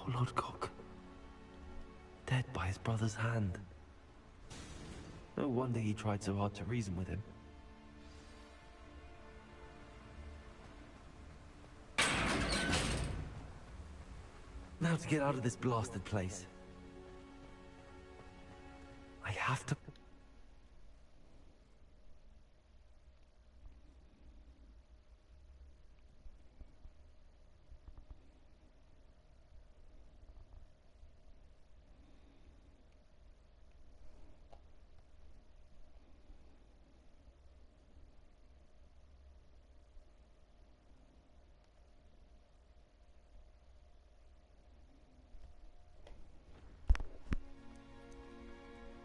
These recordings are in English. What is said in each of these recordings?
Poor Lodgok. Dead by his brother's hand. No wonder he tried so hard to reason with him. Now to get out of this blasted place. I have to...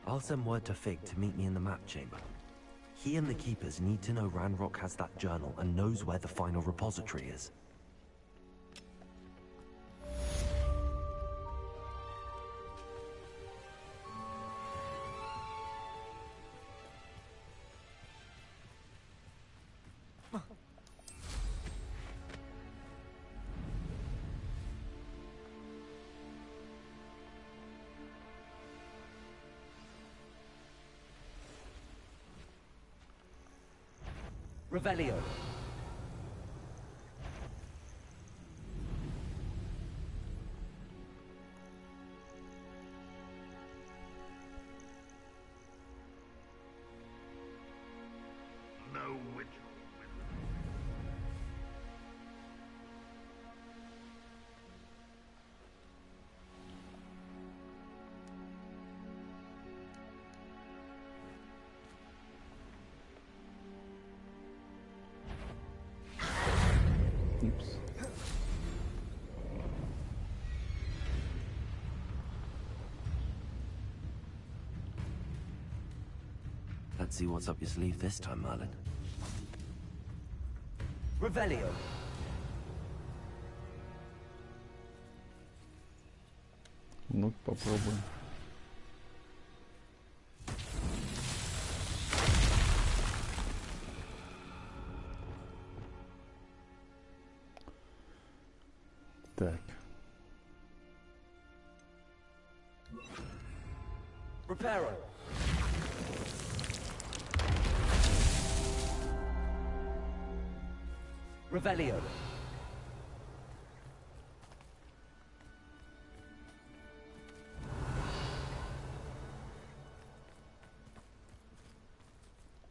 I'll send word to Fig to meet me in the map chamber. He and the keepers need to know Ranrock has that journal and knows where the final repository is. Revelio. No witch. Oops. Let's see what's up your sleeve this time, Merlin. Revelio. Ну, попробуем. Так. Reparo. Revelio.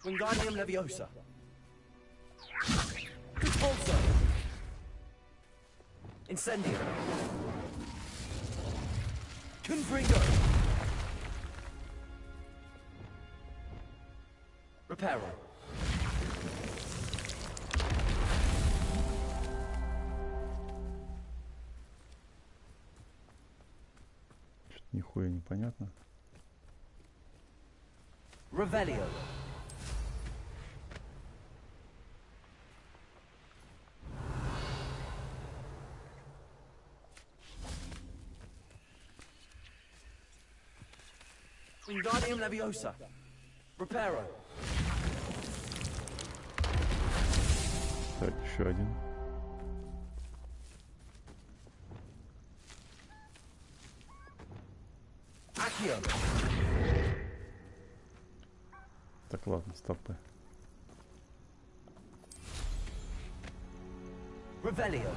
Wingardium Leviosa. Repulsor. Incendio. Confringo. Reparo. Что-то нихуя непонятно. Revelio. Wingardium Leviosa. Reparo. Так, еще один. Accio. Так, ладно, стопы. Revelio.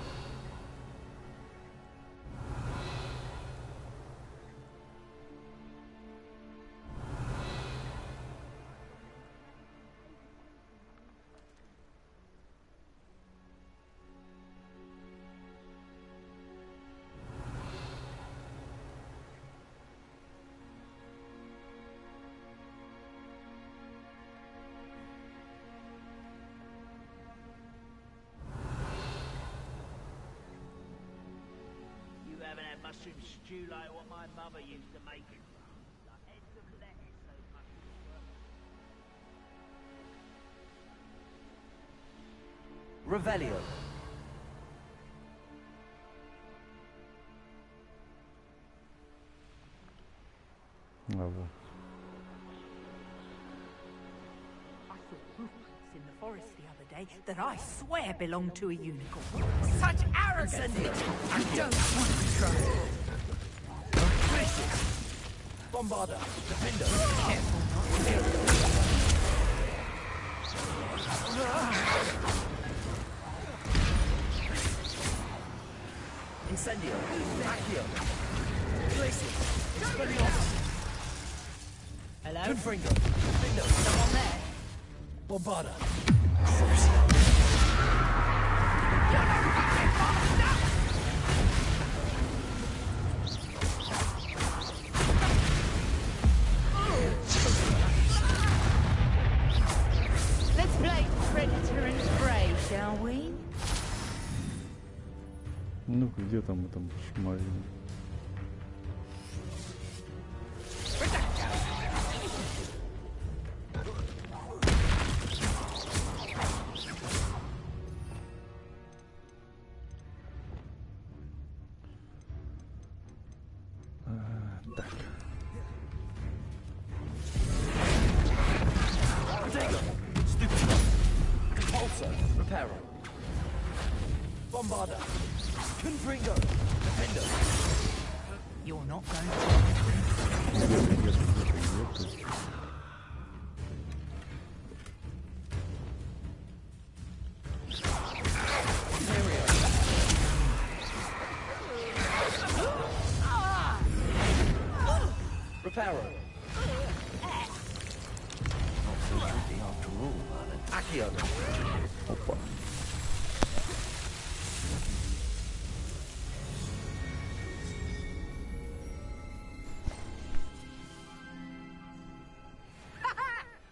Haven't had mushroom stew like what my mother used to make it. The heads of lettuce, those mushrooms were. Revelio. А вот. I saw footprints in the forest the other day that I swear belong to a unicorn. Such arrogance! I don't want to try. Bombarder. Defender. Incendio. Accio. Glacier. Expelliarmus. Hello? Confringo. Defender. Someone there? Bombarder. Let's play Predator and Prey, shall we? Ну-ка, где там это шмарин? Так. Repulsor. Reparo. Bombarder. Confringo. Defender. You're not going to. Где-то. Reparo. Not so tricky after all, Merlin. Accio. Опа.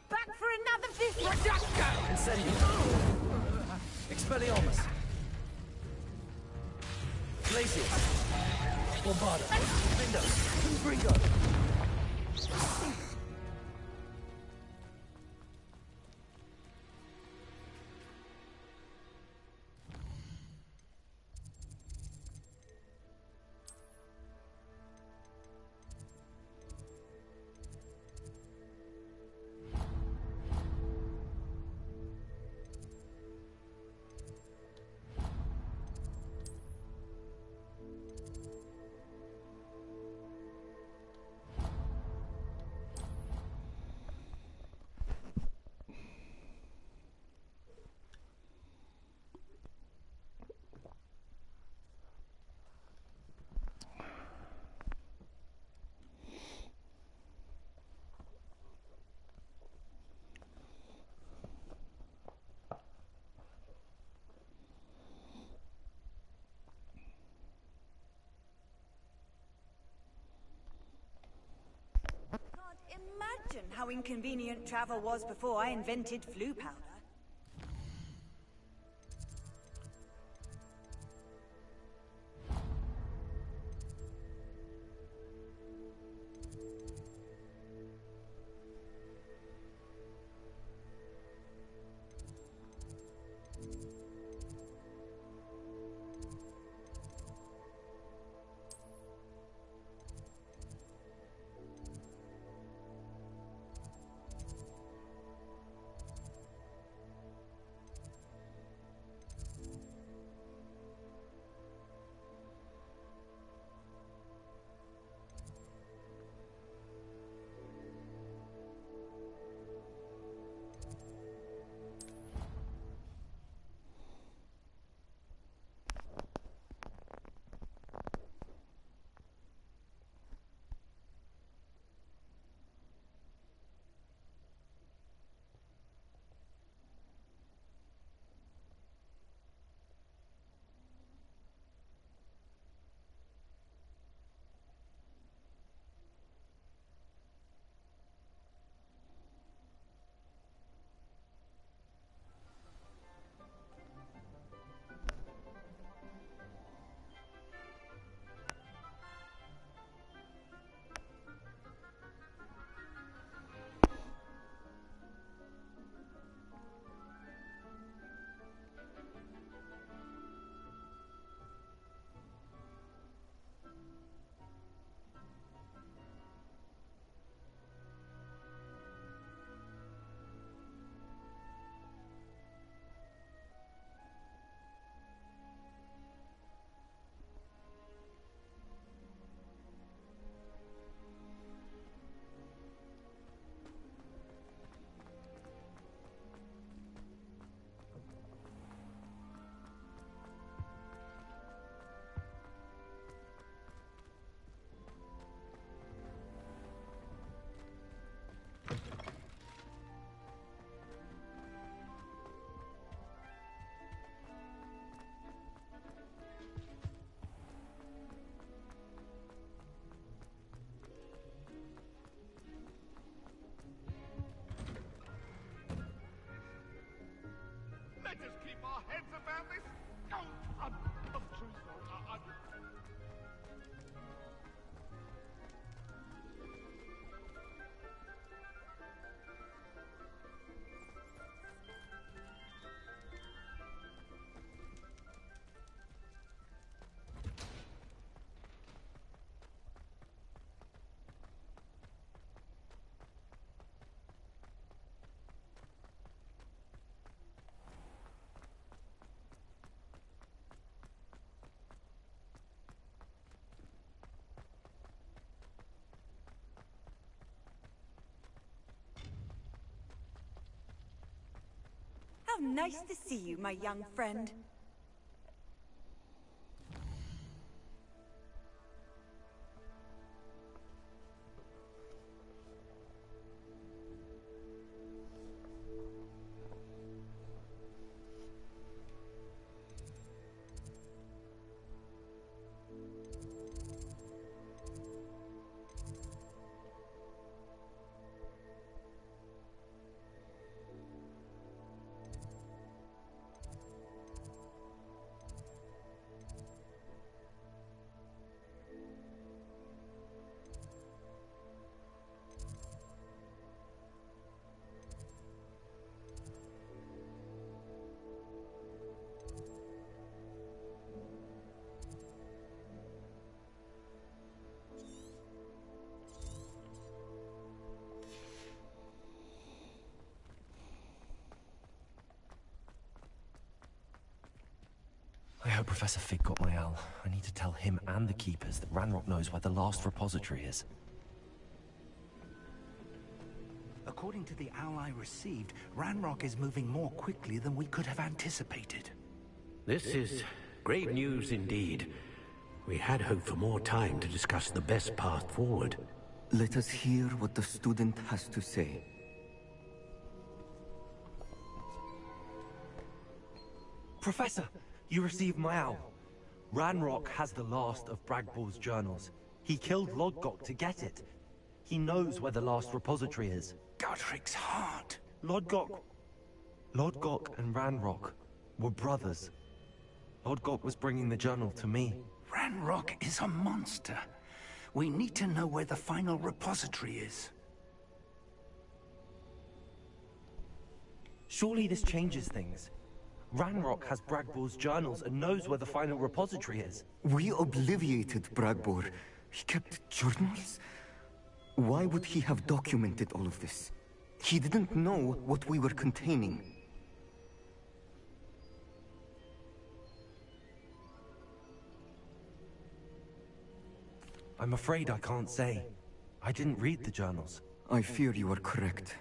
Back for another visit! Incendio. Expelliarmus. Glacier. Bombarder. Defender. Confringo. Imagine how inconvenient travel was before I invented flu powder. nice to see you, my young friend. I hope Professor Fig got my owl. I need to tell him and the Keepers that Ranrock knows where the last repository is. According to the owl I received, Ranrock is moving more quickly than we could have anticipated. This is grave news indeed. We had hoped for more time to discuss the best path forward. Let us hear what the student has to say. Professor, you received my owl. Ranrock has the last of Bragball's journals. He killed Lodgok to get it. He knows where the last repository is. Godric's heart. Lodgok and Ranrock were brothers. Lodgok was bringing the journal to me. Ranrock is a monster. We need to know where the final repository is. Surely this changes things. Ranrock has Bragball's journals and knows where the final repository is. We obliviated Bragbor. He kept journals? Why would he have documented all of this? He didn't know what we were containing. I'm afraid I can't say. I didn't read the journals. I fear you are correct.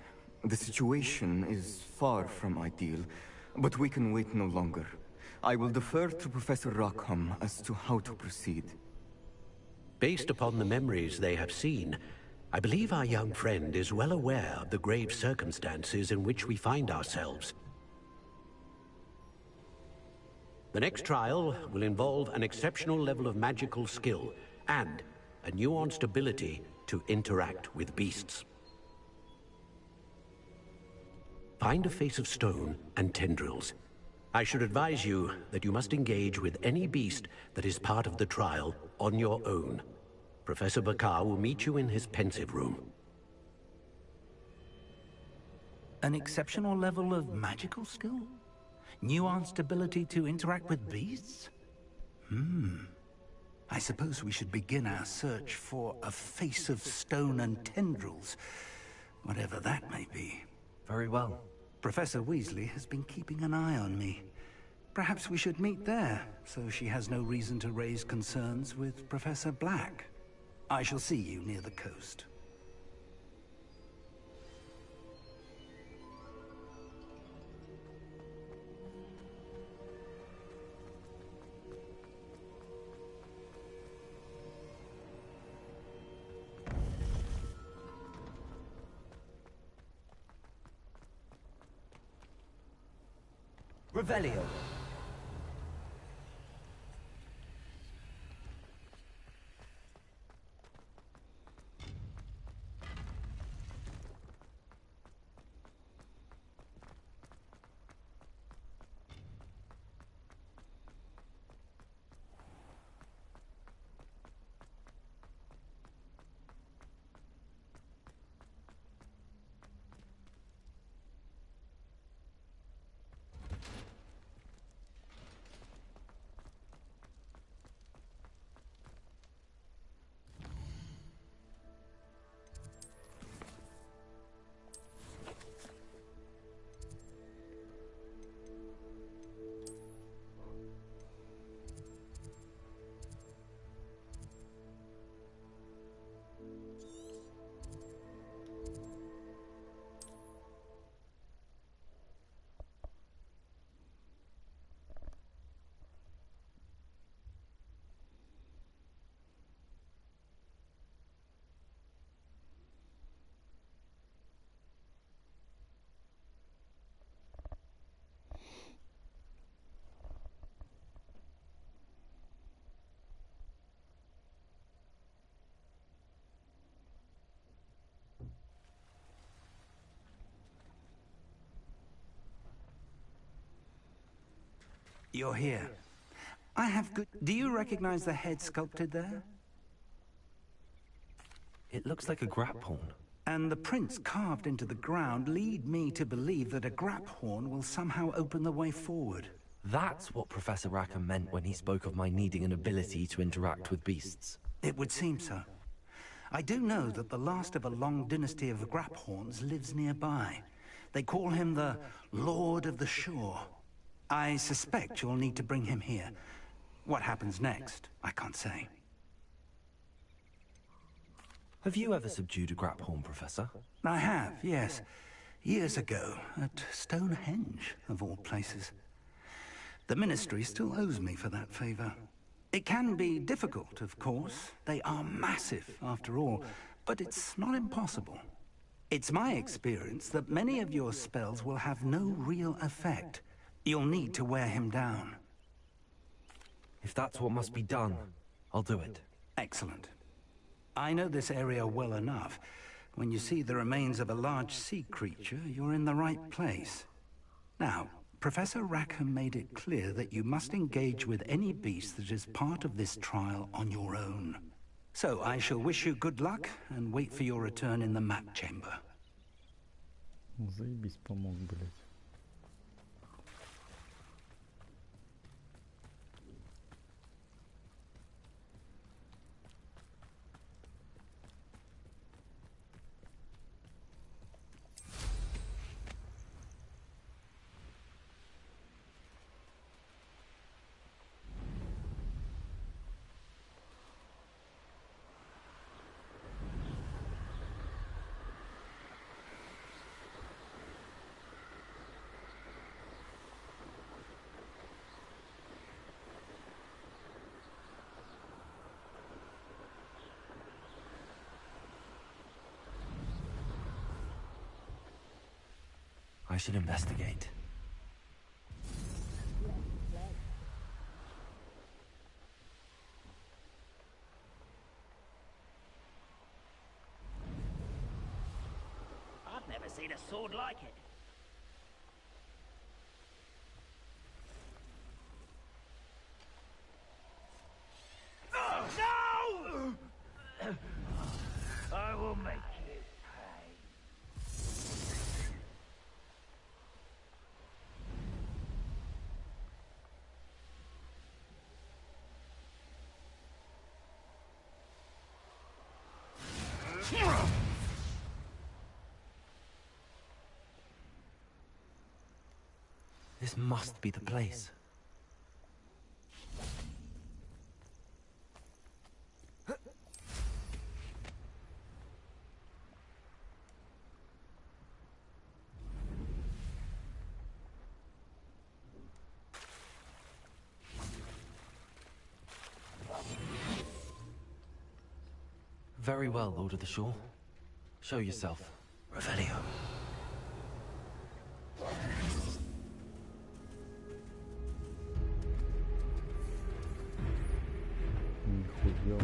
The situation is far from ideal, but we can wait no longer. I will defer to Professor Rackham as to how to proceed. Based upon the memories they have seen, I believe our young friend is well aware of the grave circumstances in which we find ourselves. The next trial will involve an exceptional level of magical skill and a nuanced ability to interact with beasts. Find a face of stone and tendrils. I should advise you that you must engage with any beast that is part of the trial on your own. Professor Bakar will meet you in his pensive room. An exceptional level of magical skill? Nuanced ability to interact with beasts? I suppose we should begin our search for a face of stone and tendrils, whatever that may be. Very well. Professor Weasley has been keeping an eye on me. Perhaps we should meet there, so she has no reason to raise concerns with Professor Black. I shall see you near the coast. Revelio. You're here. I have good... Do you recognize the head sculpted there? It looks like a grap horn. And the prints carved into the ground lead me to believe that a grap horn will somehow open the way forward. That's what Professor Rackham meant when he spoke of my needing an ability to interact with beasts. It would seem so. I do know that the last of a long dynasty of grap horns lives nearby. They call him the Lord of the Shore. I suspect you'll need to bring him here. What happens next, I can't say. Have you ever subdued a grap horn, Professor? I have, yes. Years ago, at Stonehenge, of all places. The Ministry still owes me for that favor. It can be difficult, of course. They are massive, after all, but it's not impossible. It's my experience that many of your spells will have no real effect. You'll need to wear him down. If that's what must be done, I'll do it. Excellent. I know this area well enough. When you see the remains of a large sea creature, you're in the right place. Now, Professor Rackham made it clear that you must engage with any beast that is part of this trial on your own. So I shall wish you good luck and wait for your return in the map chamber. Заебись помог, блядь. I should investigate. I've never seen a sword like it. No! I will make you pay. This must be the place. Very well, Lord of the Shore. Show yourself. Revelio. Нихуя.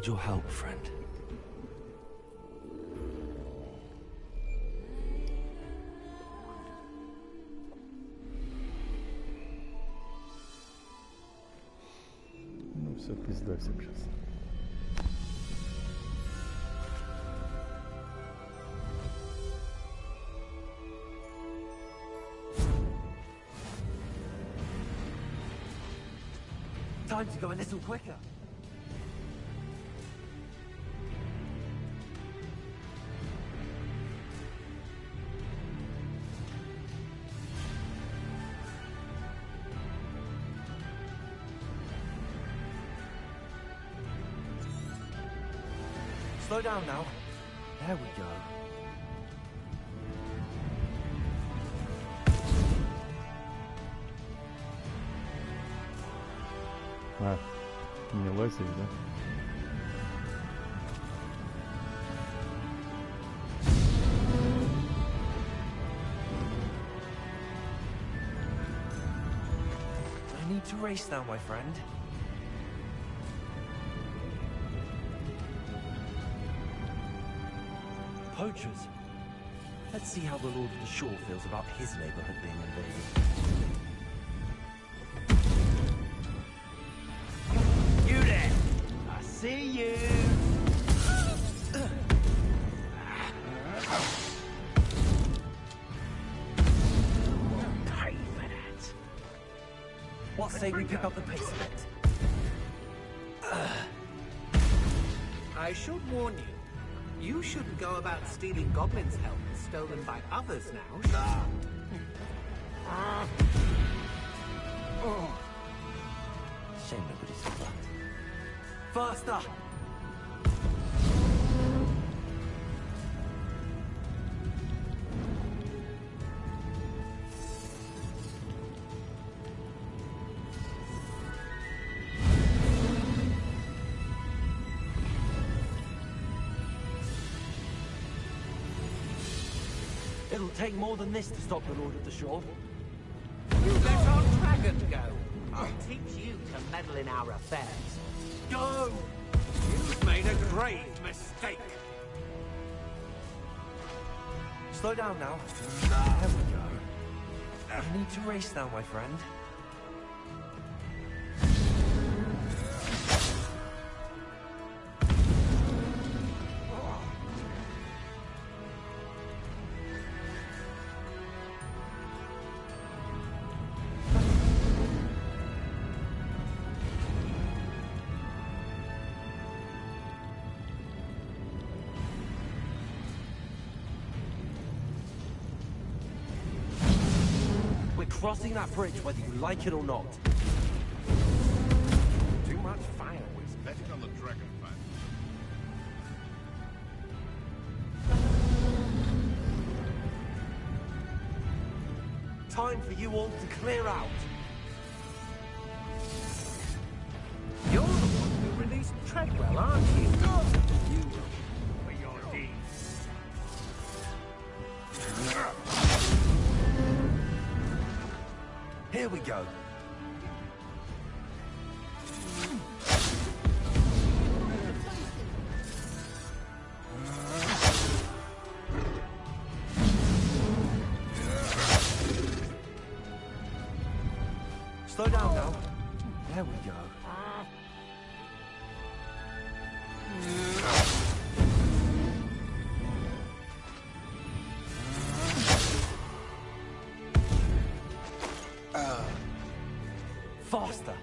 need your help, friend. Ну все, пизда всем сейчас. Time to go a little quicker. Slow down now. There we go. А, не лазить, да? I need to race now, my friend. Poachers. Let's see how the Lord of the Shore feels about his neighborhood being invaded. You there! I see you! Pay for that. What say we pick up the pace a bit? I should warn you. You shouldn't go about stealing goblins' helmets stolen by others now, should you? Shame nobody saw that. Faster! It'll take more than this to stop the Lord of the Shore. You let our dragon go. I'll teach you to meddle in our affairs. Go! You've made a grave mistake. Slow down now. There we go. I need to race now, my friend. Crossing that bridge whether you like it or not. Too much fireworks betting on the dragon fight. Time for you all to clear out. You're the one who released Treadwell, aren't you? You will for your deeds. Here we go. Slow down now. There we go. Faster.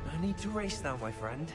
I need to race now, my friend.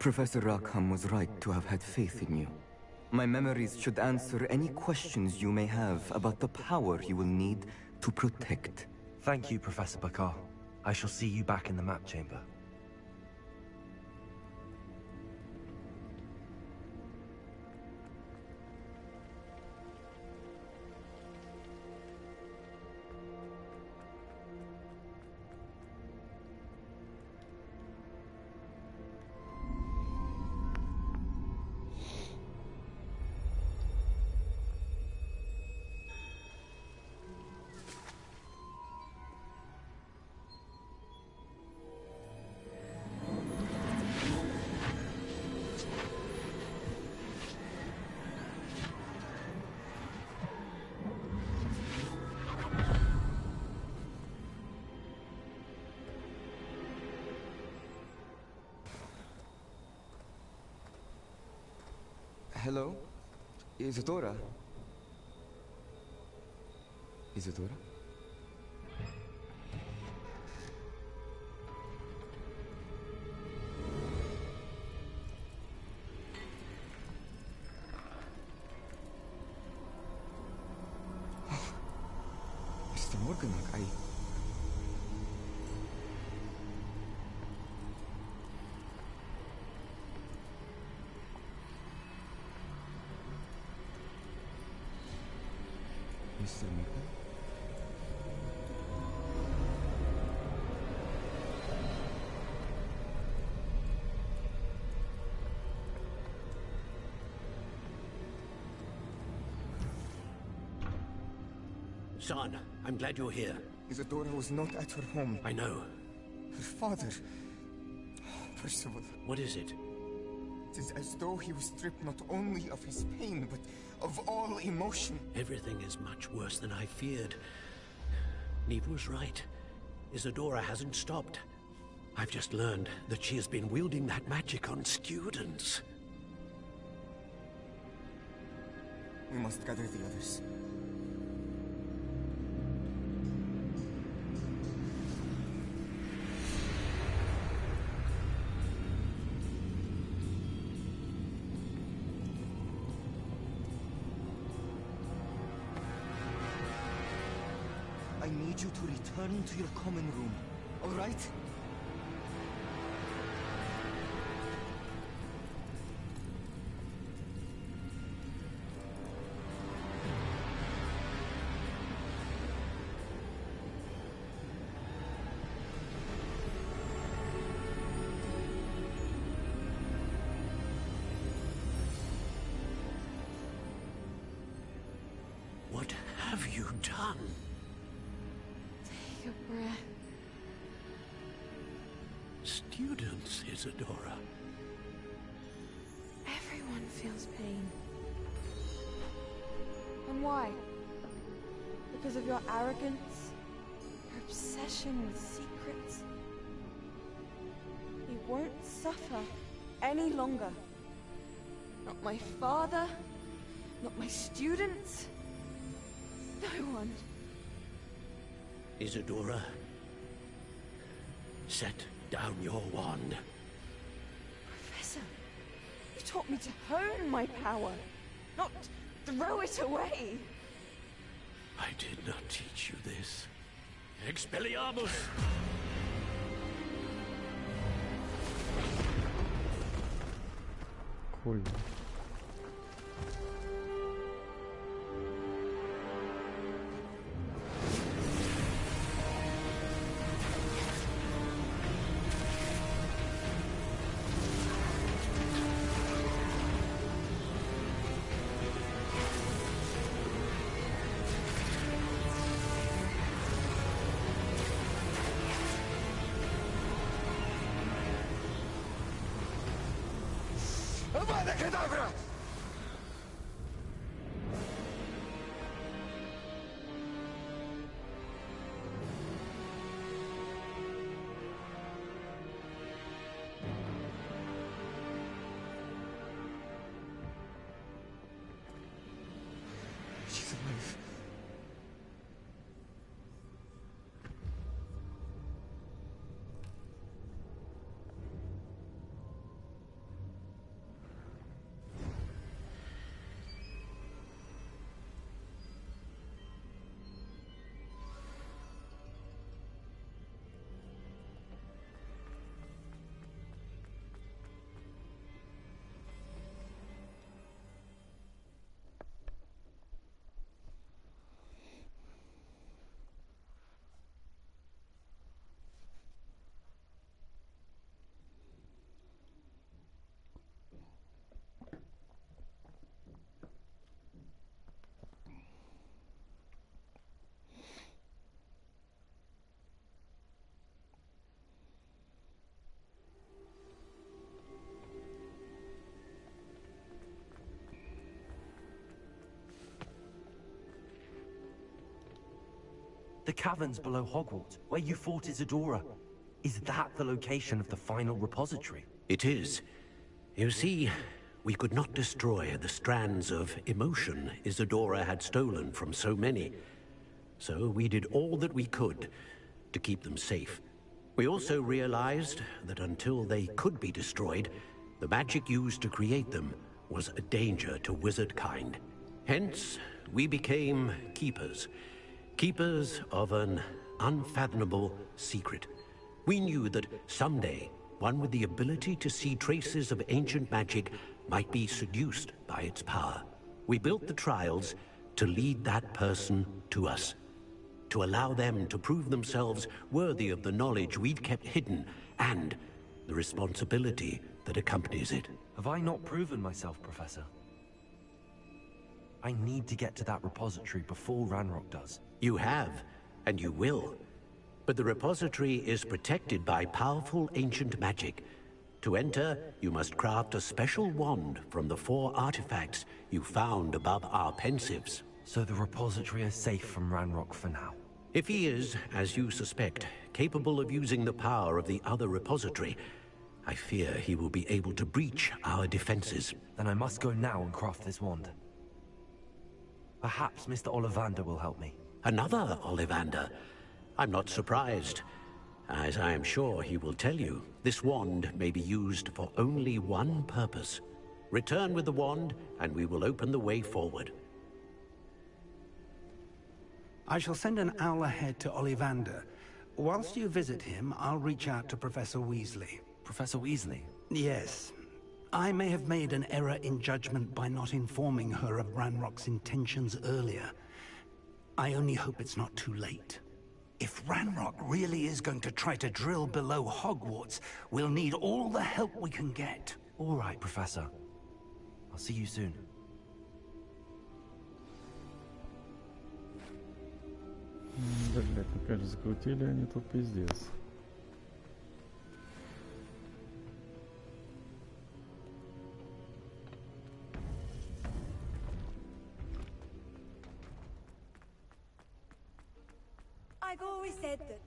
Professor Rackham was right to have had faith in you. My memories should answer any questions you may have about the power you will need to protect. Thank you, Professor Bakar. I shall see you back in the map chamber. Hello? Isadora? Isadora? Mr. Morganach, Mr. Morgan? Son, I'm glad you're here. Isadora was not at her home. I know. Her father... Percival. What is it? It is as though he was stripped not only of his pain, but of all emotion. Everything is much worse than I feared. Neve was right. Isadora hasn't stopped. I've just learned that she has been wielding that magic on students. We must gather the others. I need you to return to your common room, all right? What have you done? Take a breath. Students, Isadora. Everyone feels pain. And why? Because of your arrogance? Your obsession with secrets? You won't suffer any longer. Not my father, not my students, no one. Isadora, set down your wand. Professor, you taught me to hone my power, not throw it away. I did not teach you this. Expelliarmus! Cool. She's alive. The caverns below Hogwarts, where you fought Isadora. Is that the location of the final repository? It is. You see, we could not destroy the strands of emotion Isadora had stolen from so many. So we did all that we could to keep them safe. We also realized that until they could be destroyed, the magic used to create them was a danger to wizard kind. Hence, we became keepers. Keepers of an unfathomable secret. We knew that someday, one with the ability to see traces of ancient magic might be seduced by its power. We built the trials to lead that person to us, to allow them to prove themselves worthy of the knowledge we'd kept hidden and the responsibility that accompanies it. Have I not proven myself, Professor? I need to get to that repository before Ranrock does. You have, and you will. But the repository is protected by powerful ancient magic. To enter, you must craft a special wand from the 4 artifacts you found above our pensives. So the repository is safe from Ranrock for now? If he is, as you suspect, capable of using the power of the other repository, I fear he will be able to breach our defenses. Then I must go now and craft this wand. Perhaps Mr. Ollivander will help me. Another Ollivander? I'm not surprised. As I am sure he will tell you, this wand may be used for only one purpose. Return with the wand, and we will open the way forward. I shall send an owl ahead to Ollivander. Whilst you visit him, I'll reach out to Professor Weasley. Professor Weasley? Yes. I may have made an error in judgment by not informing her of Ranrock's intentions earlier. I only hope it's not too late. If Ranrock really is going to try to drill below Hogwarts, we'll need all the help we can get. All right, Professor. I'll see you soon. Блять, опять же закрутили они тут пиздец. I've always said that.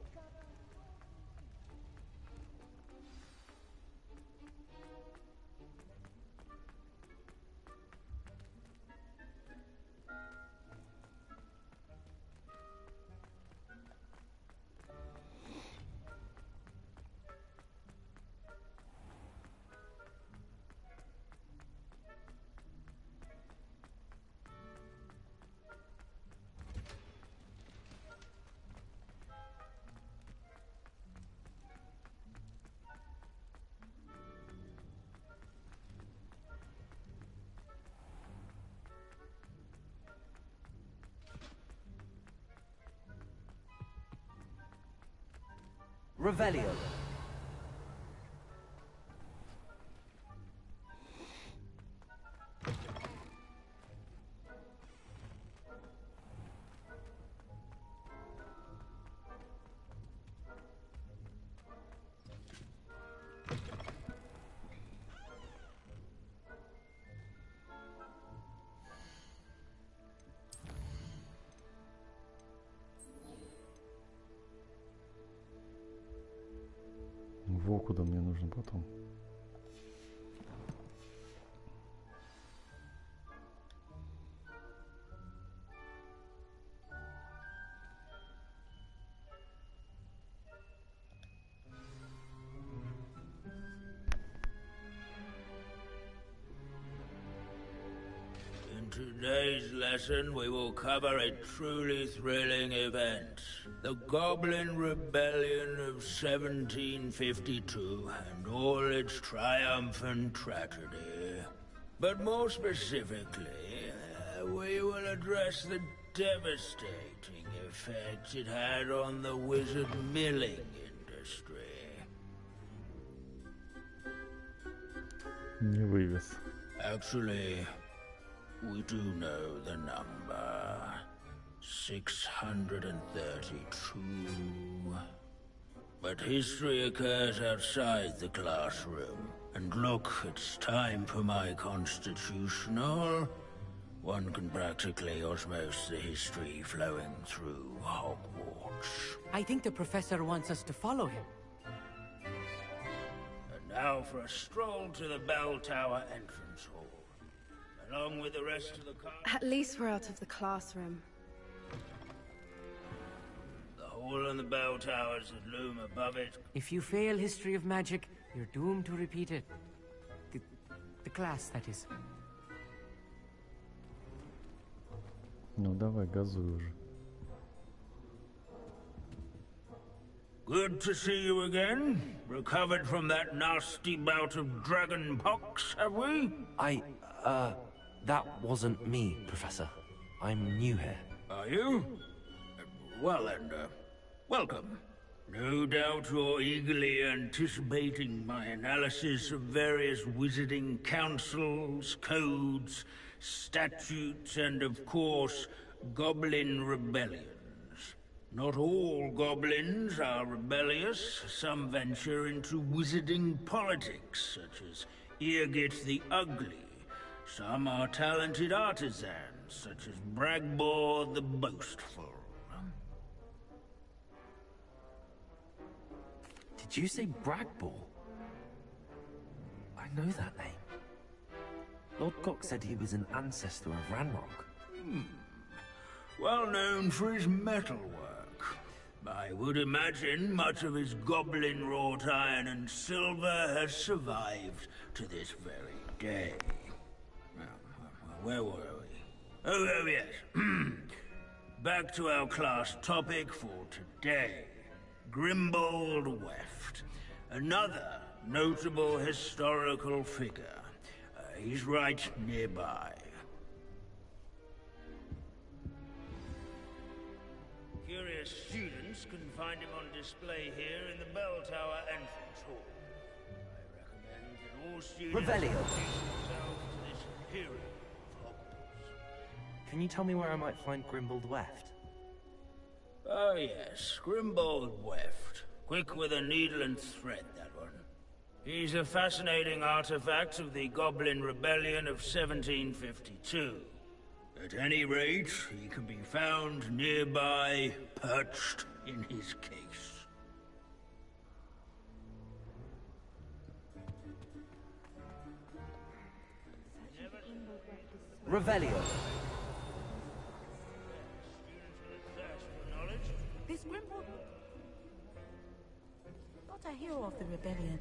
Revelio. Во, куда мне нужно потом. In today's lesson, we will cover a truly thrilling event. The Goblin Rebellion of 1752 and all its triumphant tragedy. But more specifically, we will address the devastating effects it had on the wizard milling industry. Не вывез. Actually, we do know the number. 632. But history occurs outside the classroom. And look, it's time for my constitutional. One can practically osmose the history flowing through Hogwarts. books. I think the professor wants us to follow him. And now for a stroll to the bell tower entrance hall. Along with the rest of the At least we're out of the classroom. The hall and the bell towers that loom above it. If you fail History of Magic, you're doomed to repeat it. The class, that is. Ну давай, газуй уже. Good to see you again. Recovered from that nasty bout of dragon pox, have we? That wasn't me, Professor. I'm new here. Are you? Well then, welcome. No doubt you're eagerly anticipating my analysis of various wizarding councils, codes, statutes, and of course, goblin rebellions. Not all goblins are rebellious. Some venture into wizarding politics, such as Irgit the Ugly. Some are talented artisans, such as Bragbor the Boastful. Did you say Bragbor? I know that name. Lord Cock said he was an ancestor of Ranrock. Well known for his metalwork. I would imagine much of his goblin-wrought iron and silver has survived to this very day. Where were we? Oh yes. Back to our class topic for today. Grimbold Weft. Another notable historical figure. He's right nearby. Curious students can find him on display here in the bell tower entrance hall. I recommend that all students Revelio. introduce themselves to this hero of Hogwarts. Can you tell me where I might find Grimbold Weft? Oh yes, Grimbold Weft. Quick with a needle and thread, that one. He's a fascinating artifact of the Goblin Rebellion of 1752. At any rate, he can be found nearby, perched in his case. Revelio. This Grimbold... Not a hero of the rebellion.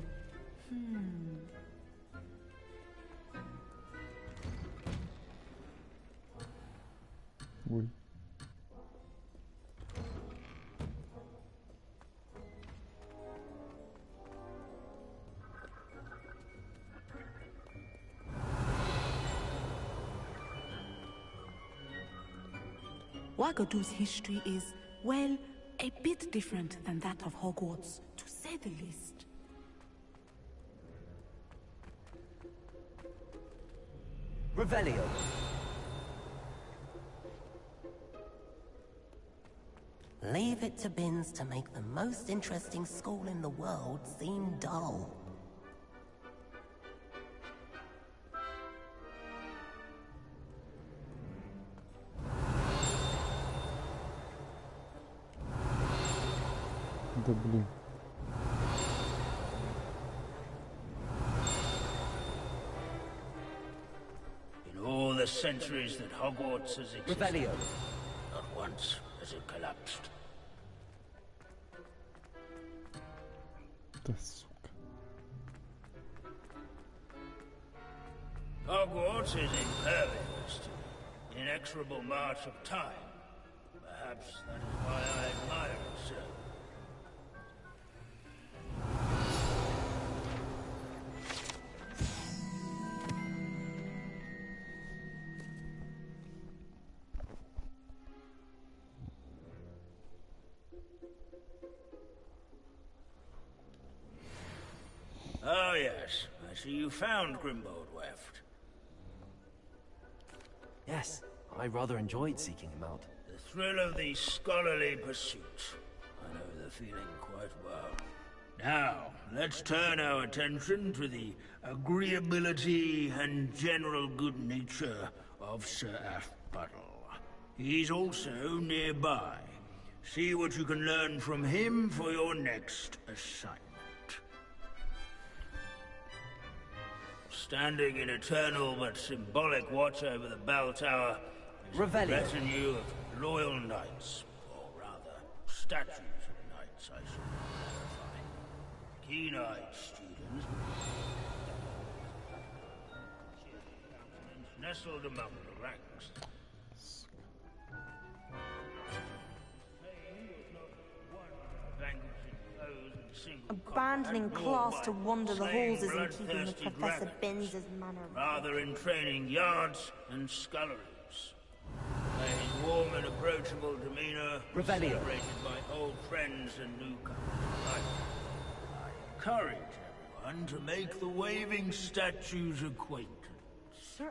Ой. Wagadu's history is, well, a bit different than that of Hogwarts, to say the least. Revelio. Leave it to Bins to make the most interesting school in the world seem dull. Да блин. In all the centuries that Hogwarts has existed, Revelio. not once has it collapsed. Да сука. Hogwarts is impervious to the inexorable march of time. Perhaps that is why I admire it so. Oh yes, I see you found Grimbold Weft. Yes, I rather enjoyed seeking him out. The thrill of the scholarly pursuit. I know the feeling quite well. Now, let's turn our attention to the agreeability and general good nature of Sir Afbuttle. He's also nearby. See what you can learn from him for your next assignment. Standing in eternal but symbolic watch over the bell tower is a retinue of loyal knights, or rather, statues of knights, I should clarify. Keen-eyed students, nestled among the ranks. Abandoning class to wander the halls is in keeping with Professor Binns' manner. Rather in training yards and sculleries. By his warm and approachable demeanor, celebrated by old friends and newcomers alike. I encourage everyone to make the waving statue's acquaintance. Sir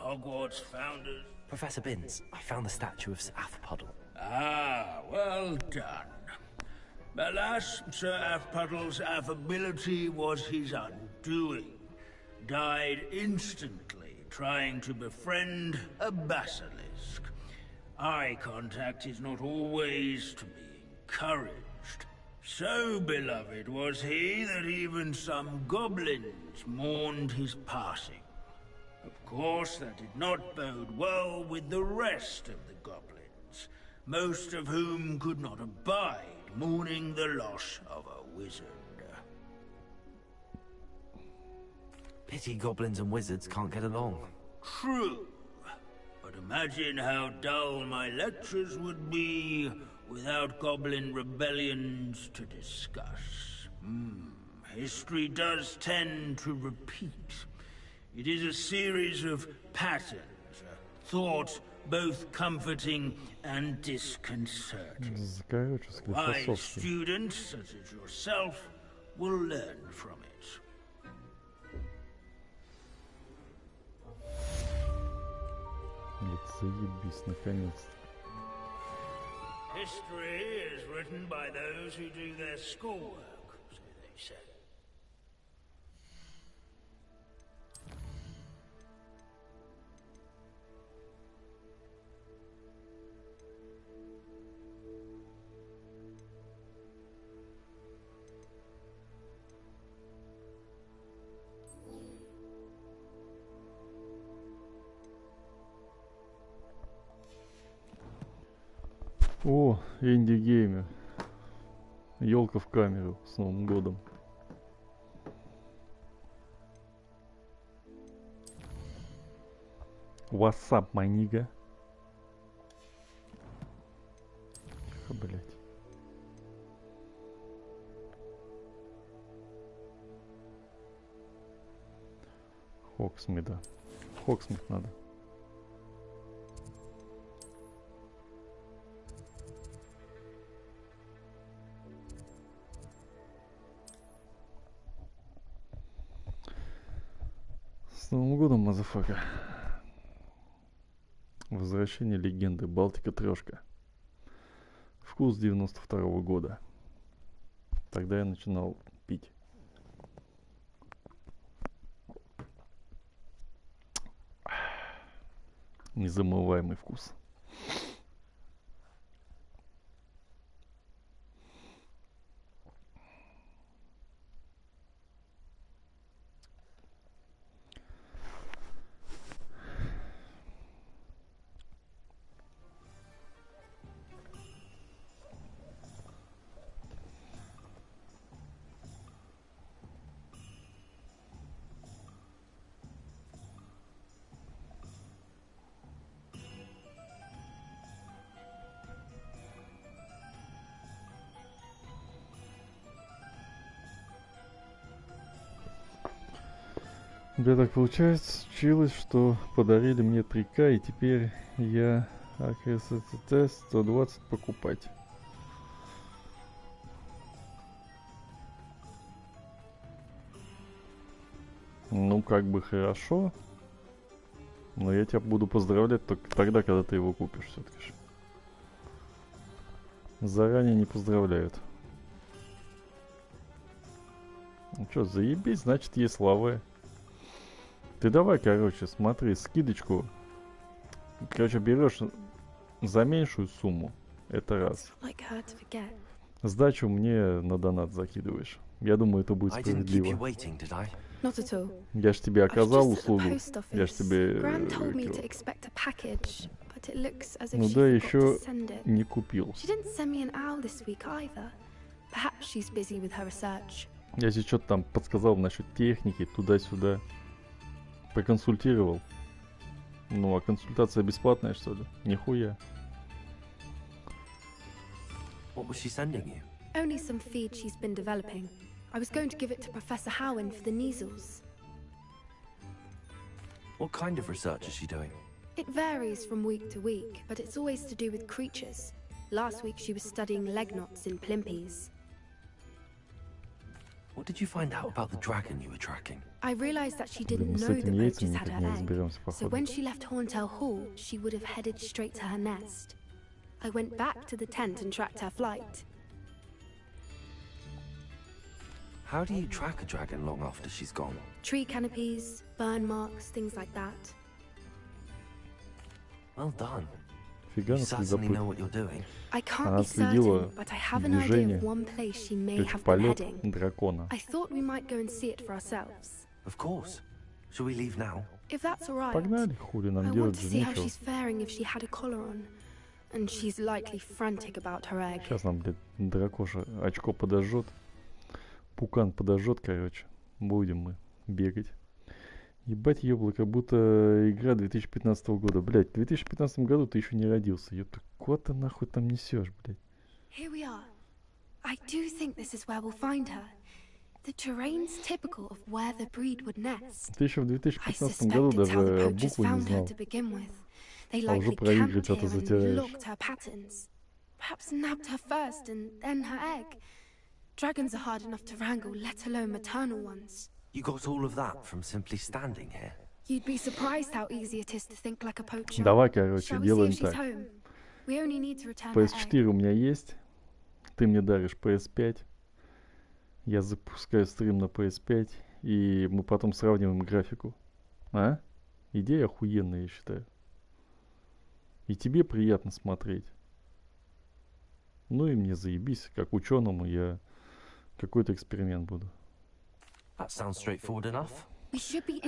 Hogwarts founders. Professor Binns, I found the statue of Sir Puddle. Ah, well done. Alas, Sir Puddle's affability was his undoing. Died instantly trying to befriend a basilisk. Eye contact is not always to be encouraged. So beloved was he that even some goblins mourned his passing. Of course, that did not bode well with the rest of the goblins, most of whom could not abide mourning the loss of a wizard. Pity goblins and wizards can't get along. True. But imagine how dull my lectures would be without goblin rebellions to discuss. History does tend to repeat. It is a series of patterns, a thought both comforting and disconcerting. Wise students, such as yourself, will learn from it. Вот заебись, наконец-то. History is written by those who do their schoolwork, so they say. О, инди-геймер. Ёлка в камеру с Новым годом. What's up, my nigga? Тихо, блять. Хоксмида. Хоксмид надо. С Новым годом, мазафака. Возвращение легенды. Балтика трешка. Вкус 92-го года. Тогда я начинал пить. Незамываемый вкус. Да, так получилось, что подарили мне 3К, и теперь я АКСТ 120 покупать. Ну, как бы хорошо. Но я тебя буду поздравлять только тогда, когда ты его купишь, все-таки же. Заранее не поздравляют. Ну что, заебись, значит есть лавы. Ты давай, короче, смотри, скидочку. Короче, берешь за меньшую сумму. Это раз. Сдачу мне на донат закидываешь. Я думаю, это будет справедливо. Я ж тебе оказал услугу. Я ж тебе... Ну да, еще не купил. Я тебе что-то там подсказал насчет техники, туда-сюда. Проконсультировал. Ну, а консультация бесплатная, что ли? Нихуя. What was she sending you? Only some feed she's been developing. I was going to give it to Professor Howin for the measles. What kind of research is she doing? It varies from week to week, but it's always to do with creatures. Last week she was studying leg knots in Plimpies. What did you find out about the dragon you were tracking? I realized that she didn't know the poachers had her egg, so when she left Horntail Hall, she would have headed straight to her nest. I went back to the tent and tracked her flight. How do you track a dragon long after she's gone? Tree canopies, burn marks, things like that. Well done. Фига You certainly know what you're doing. I can't be certain, but I have an idea of one place she may have been heading. I thought we might go and see it for ourselves. Of course. Shall we leave now? If that's alright. Погнали, хули нам I want делать to же see how нечего. she's faring if she had a collar on. And she's likely frantic about her egg. Сейчас нам, блядь, дракоша очко подожжет. Пукан подожжет, короче. Будем мы бегать. Ебать ёбла, как будто игра 2015 года. Блядь, в 2015 году ты еще не родился. Ёпта, куда ты нахуй там несешь, блядь? Here we are. I do think this is where we'll find her. The terrain's typical of where the breed would nest. Ты еще в 2015 году даже буквы не знал. They А уже likely про игры camped что-то here and затираешь. looked her patterns. Perhaps nabbed her first and then her egg. Dragons are hard enough to wrangle, let alone maternal ones. You got all of that from simply standing here? You'd be surprised how easy it is to think like a poacher. Давай, короче, Shall we see делаем if she's так. home? We only need to return her egg. PS4 у меня есть. Ты мне даришь PS5. Я запускаю стрим на PS5. И мы потом сравниваем графику. А? Идея охуенная, я считаю. И тебе приятно смотреть. Ну и мне заебись, как ученому я какой-то эксперимент буду. That sounds straightforward enough.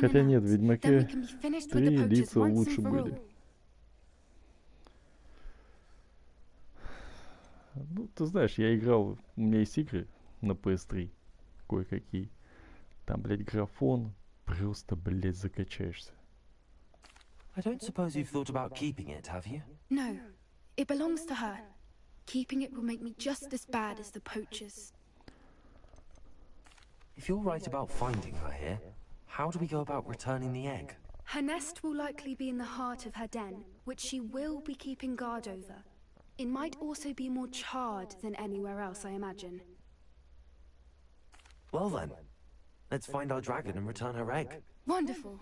Хотя нет, в Ведьмаке 3 лица лучше были. Ну, ты знаешь, я играл, у меня есть игры на PS3, кое-какие. Там, блядь, графон, просто, блядь, закачаешься. I don't suppose you've thought about keeping it, have you? No, it belongs to her. Keeping it will make me just as bad as the poachers. If you're right about finding her here, how do we go about returning the egg? Her nest will likely be in the heart of her den, which she will be keeping guard over. It might also be more charred than anywhere else, I imagine. Well then, let's find our dragon and return her egg. Wonderful.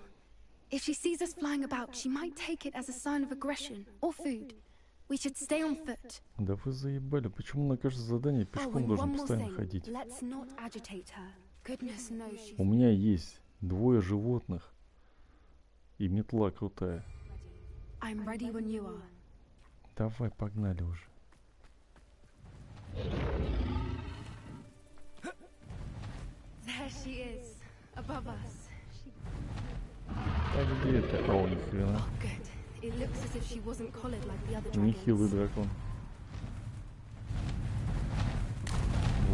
If she sees us flying about, she might take it as a sign of aggression or food. We should stay on foot. Да вы заебали, почему на каждое задание пешком должен постоянно ходить? Let's not agitate her. Goodness knows she's... У меня есть 2 животных и метла крутая. I'm ready when you are. Давай, погнали уже. There she is, above us. А где это? О, ни хрена. Oh, good. It looks as if she wasn't collared like the other dragons. Нехилый дракон.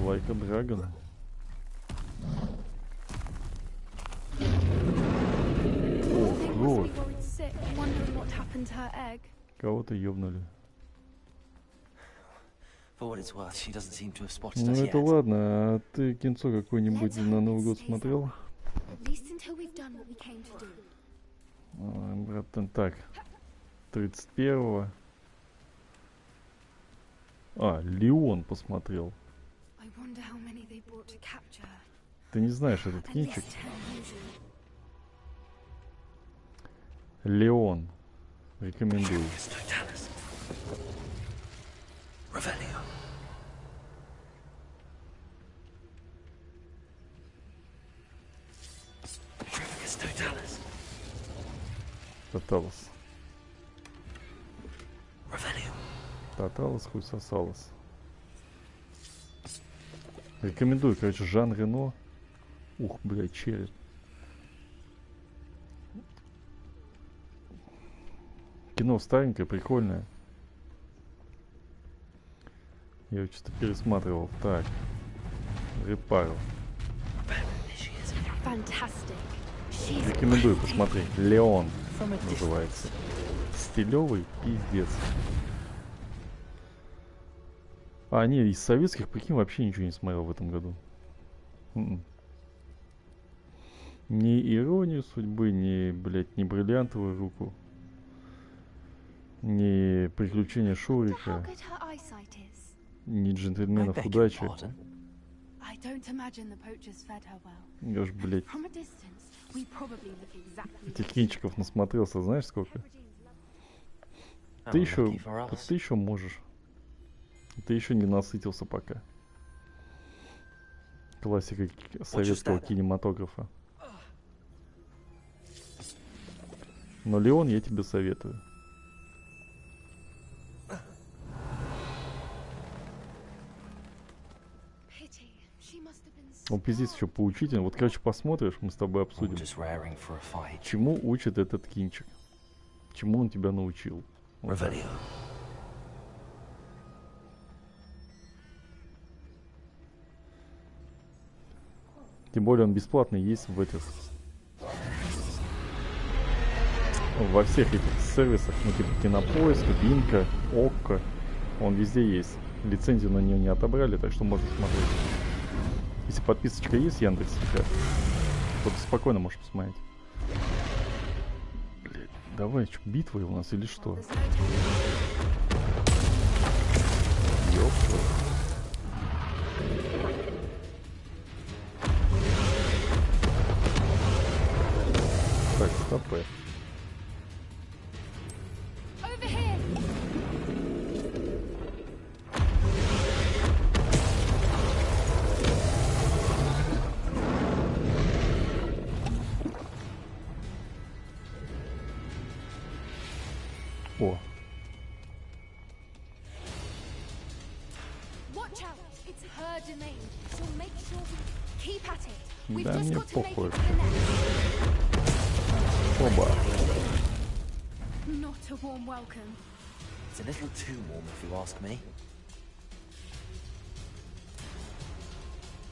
Like a dragon. О, кровь. Кого-то ёбнули. Ну это ладно, а ты кинцо какое-нибудь на Новый год смотрел? until we've done what we came to do. Братан, так. 31-го. А, Леон посмотрел. I wonder how many they brought to capture. Ты не знаешь этот кинчик? Леон. Рекомендую. Тоталос. Тоталос, хуй сосалос. Рекомендую, короче, Жан Рено. Ух, блядь, череп. Кино старенькое, прикольное. Я его что-то пересматривал. Так. Репарил. Рекомендую посмотреть. Леон называется. Стилевый пиздец. А, не, из советских, прикинь, вообще ничего не смотрел в этом году. Ни иронию судьбы, ни, блядь, ни бриллиантовую руку, ни приключения Шурика, ни джентльменов удачи. Я ж, блядь, этих кинчиков насмотрелся, знаешь сколько? Ты еще можешь. Ты еще не насытился пока. Классика советского кинематографа. Но Леон я тебе советую. Он пиздец еще поучительный. Вот, короче, посмотришь, мы с тобой обсудим. Чему учит этот кинчик? Чему он тебя научил? Вот так. Тем более он бесплатный есть в этих... Во всех этих сервисах, ну типа Кинопоиск, Бинка, Окко. Он везде есть. Лицензию на нее не отобрали, так что можно смотреть. Если подписочка есть Яндекс.Ка, то ты спокойно можешь посмотреть. Блин, давай, что, битвы у нас или что? Ёпта. Так, стопэ. О. Да мне похуй. Оба. Not a warm welcome. It's a little too warm if you ask me.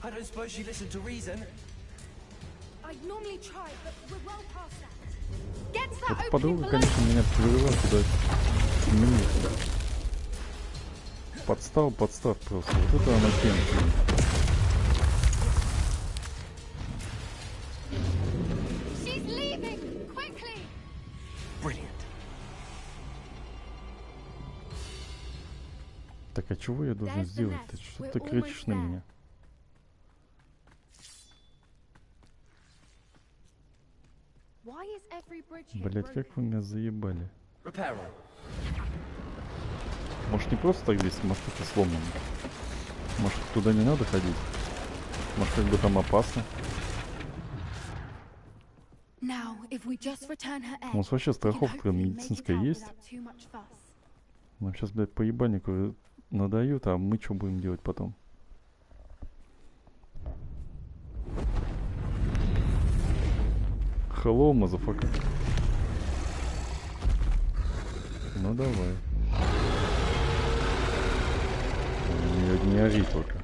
I don't suppose you listen to reason. I'd normally try, but we're well past that. Get to that Вот opening подруга, below. конечно, меня привела туда. Минуту. Подстав просто. Вот это она кем. She's leaving quickly. Brilliant. Так, а чего я должен сделать? Ты что ты кричишь на меня? Блять, как вы меня заебали. Может, не просто так здесь мосты-то сломаны? Может, туда не надо ходить? Может, как бы там опасно? У нас вообще страховка медицинская есть? Нам сейчас, блядь, по ебальнику надают, а мы что будем делать потом? Hello, motherfucker. Ну давай. Не ори только.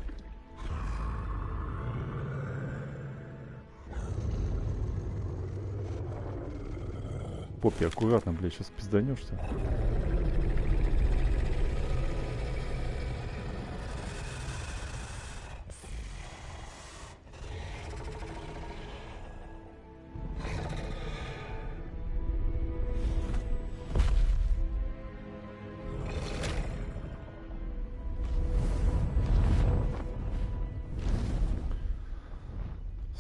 Поппи, аккуратно, блядь, сейчас пизданешься.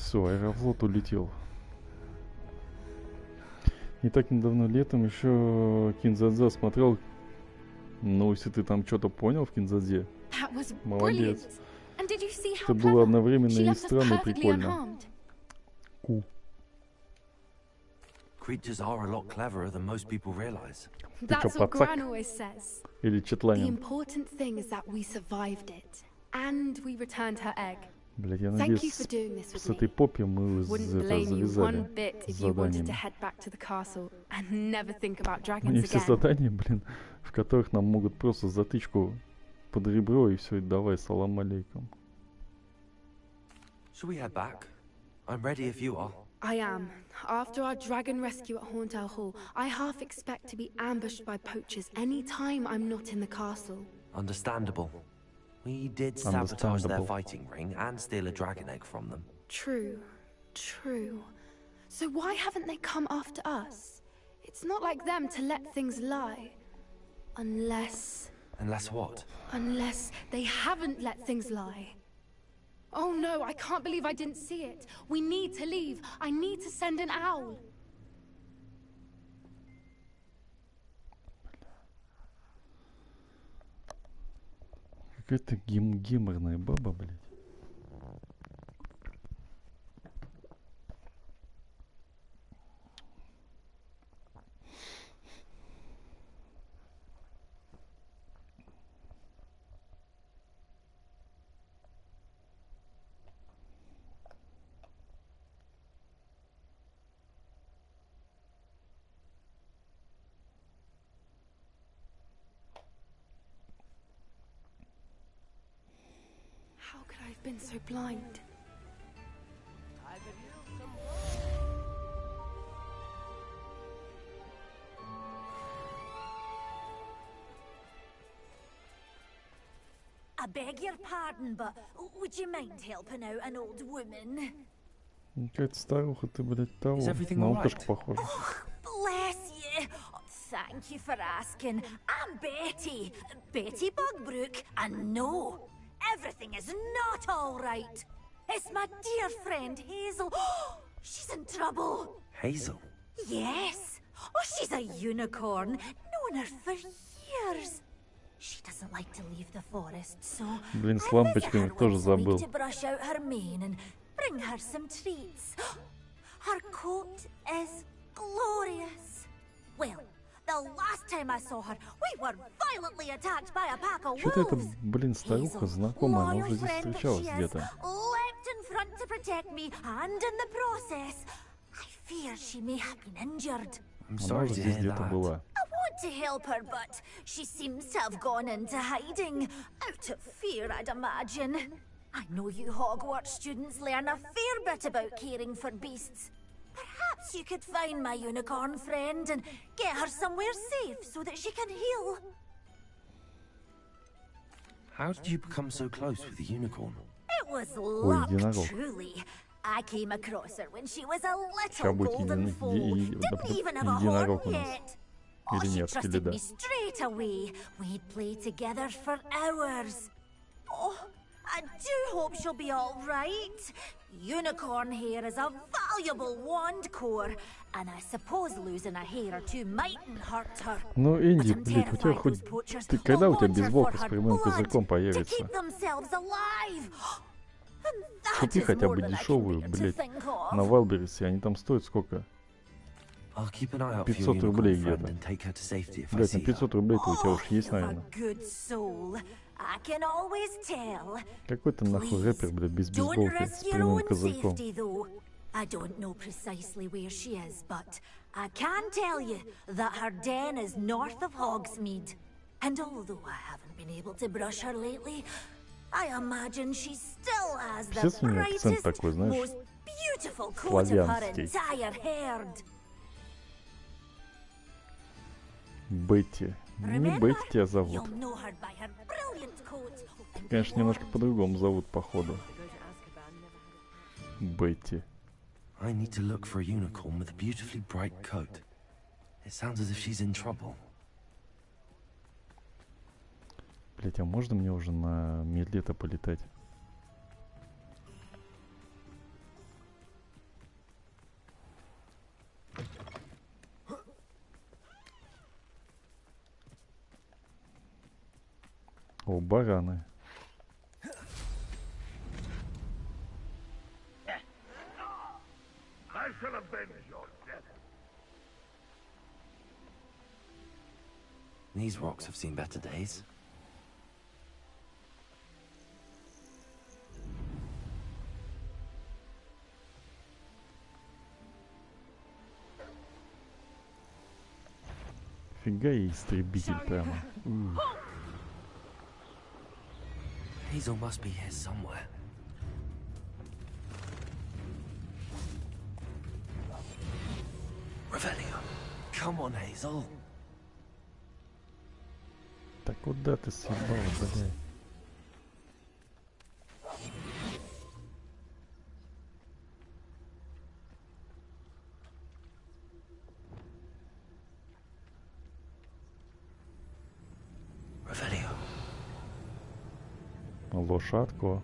Все, аэрофлот улетел. Не так недавно летом еще Кинзадза смотрел. Ну, если ты там что-то понял в Кинзадзе, молодец. Это было одновременно и странно, и прикольно. Ку. Creatures are a lot cleverer than most people realize. Ты чё, пацак? Или четланин? Блядь, я надеюсь, с этой попи мы завязали заданием. Мне все задания, блин, в которых нам могут просто затычку под ребро и все, и давай, салам алейкум. Shall we head back? I'm ready if you are. I am. After our dragon rescue at Hauntel Hall, I half expect to be ambushed by poachers any time I'm not in the castle. Understandable. We did sabotage their fighting ring and steal a dragon egg from them. True. True. So why haven't they come after us? It's not like them to let things lie. Unless... Unless what? Unless they haven't let things lie. Oh no, I can't believe I didn't see it. We need to leave. I need to send an owl. Какая-то геморная баба, блядь. How could I have been so blind? I beg your pardon, but would you mind helping out an old woman? Какая-то старуха, ты, блядь, того. На алкашку похожа. Bless you. Thank you for asking. I'm Betty. Betty Bugbrook. And no, everything is not all right. It's my dear friend Hazel. She's in trouble. Hazel? Yes. Oh, she's a unicorn. Known her for years. She doesn't like to leave the forest, so Блин, с лампочками тоже забыл. to brush out her mane and bring her some treats. Her coat is glorious. Well, the last time I saw her, we were violently attacked by a pack of Что-то эта, wolves. блин, старуха знакомая, она уже здесь встречалась где-то. Leapt in front to protect me, and in the process, I fear she may have been injured. Она уже здесь где-то была. I want to help her, but she seems to have gone into hiding. Out of fear, I'd imagine. I know you Hogwarts students learn a fair bit about caring for beasts. Perhaps you could find my unicorn friend and get her somewhere safe so that she can heal. How did you become so close with the unicorn? It was luck, truly. I came across her when she was a little golden foal. Didn't even have a horn yet. Oh, she trusted me straight away. We'd play together for hours. Oh, I do hope she'll be all right. Unicorn hair is a valuable wand core, and I suppose losing a hair or two mightn't hurt her. Ну, Энди, блядь, у тебя хоть... Ты когда у тебя бейсболка с прямым козырьком появится? Купи хотя бы дешевую, блядь, на Вайлдберрисе, они там стоят сколько? 500 рублей где-то. Блядь, на 500 рублей-то у тебя уж есть, наверное. Какой-то нахуй рэпер, блядь, без бейсболки, с прямым козырьком. I don't know precisely where she is, but I can tell you that her den is north of Hogsmeade. And although I haven't been able to brush her lately, I imagine she still has the brightest, most beautiful coat of her entire herd. Бетти. Не Бетти тебя зовут. Конечно, немножко по-другому зовут, походу. Бетти. I need to look for a unicorn with a beautifully bright coat. It sounds as if she's in trouble. Блять, а можно мне уже на медле-то полетать? бараны. I shall avenge your death. These rocks have seen better days. Фига ей истребитель прямо. Hazel must be here somewhere. Revelio. Come on, Hazel. Так куда ты съебал, блядь? Revelio. Лошадку.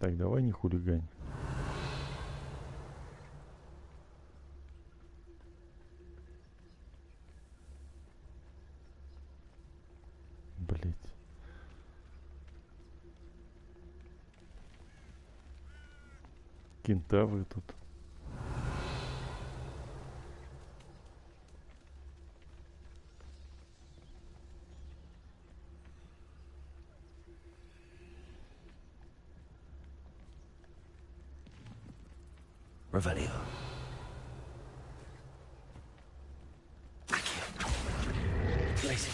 Так, давай не хулигань. Блять. Кентавры тут. Revelio. Lazy.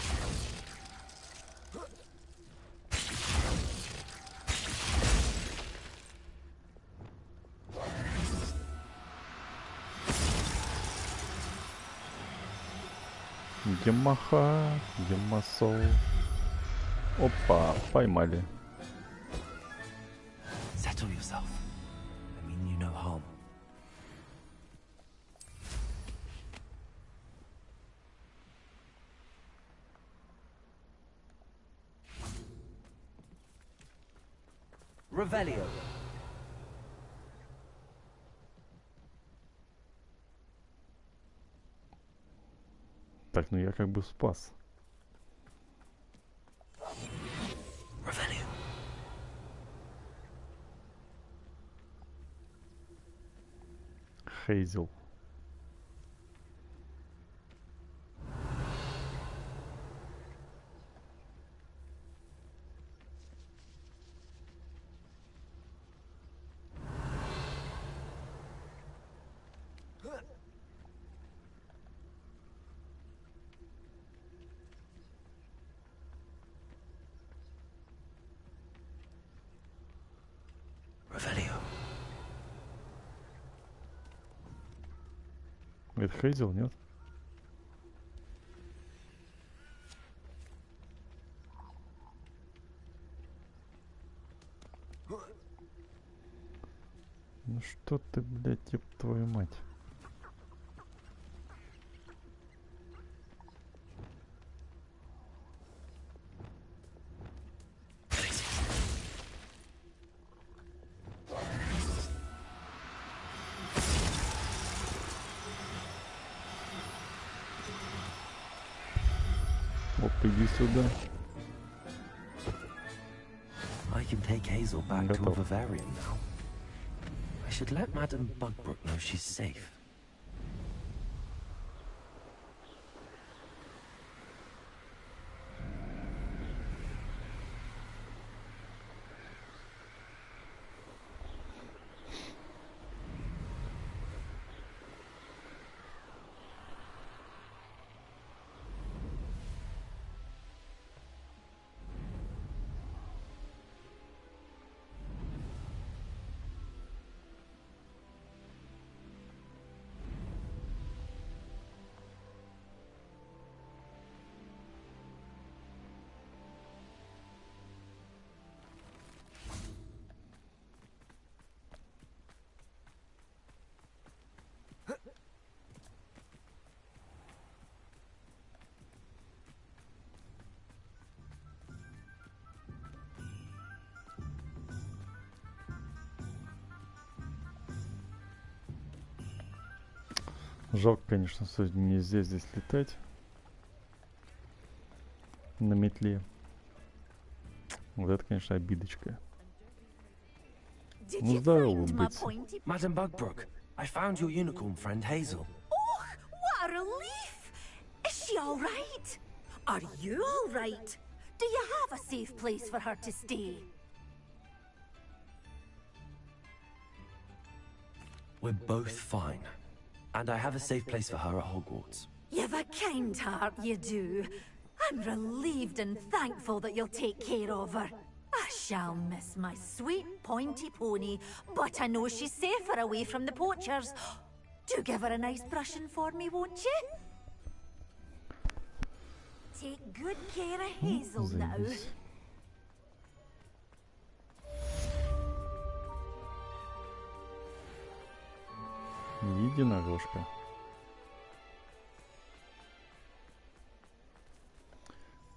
Ямаха, Ямасол. Опа, поймали. Settle yourself. I mean you no harm. Revelio. Так, ну я как бы спас. Revelio. Хейзел. Это Хейзел, нет? Ну что ты, блядь, еб твою мать. Оп, иди сюда. I can take Hazel back to a Bavarian now. I should let Madame Bugbrook know she's safe. Жалко, конечно, сегодня нельзя здесь летать. На метле. Вот это, конечно, обидочка. Ну, здорово, быть. Madam Bugbrook, I found your unicorn friend Hazel. Oh, what a relief! Is she all right? Are you all right? Do you have a safe place for her to stay? We're both fine. And I have a safe place for her at Hogwarts. You've a kind heart, you do. I'm relieved and thankful that you'll take care of her. I shall miss my sweet pointy pony, but I know she's safer away from the poachers. Do give her a nice brushing for me, won't you? Take good care of Hazel now. Единорожка.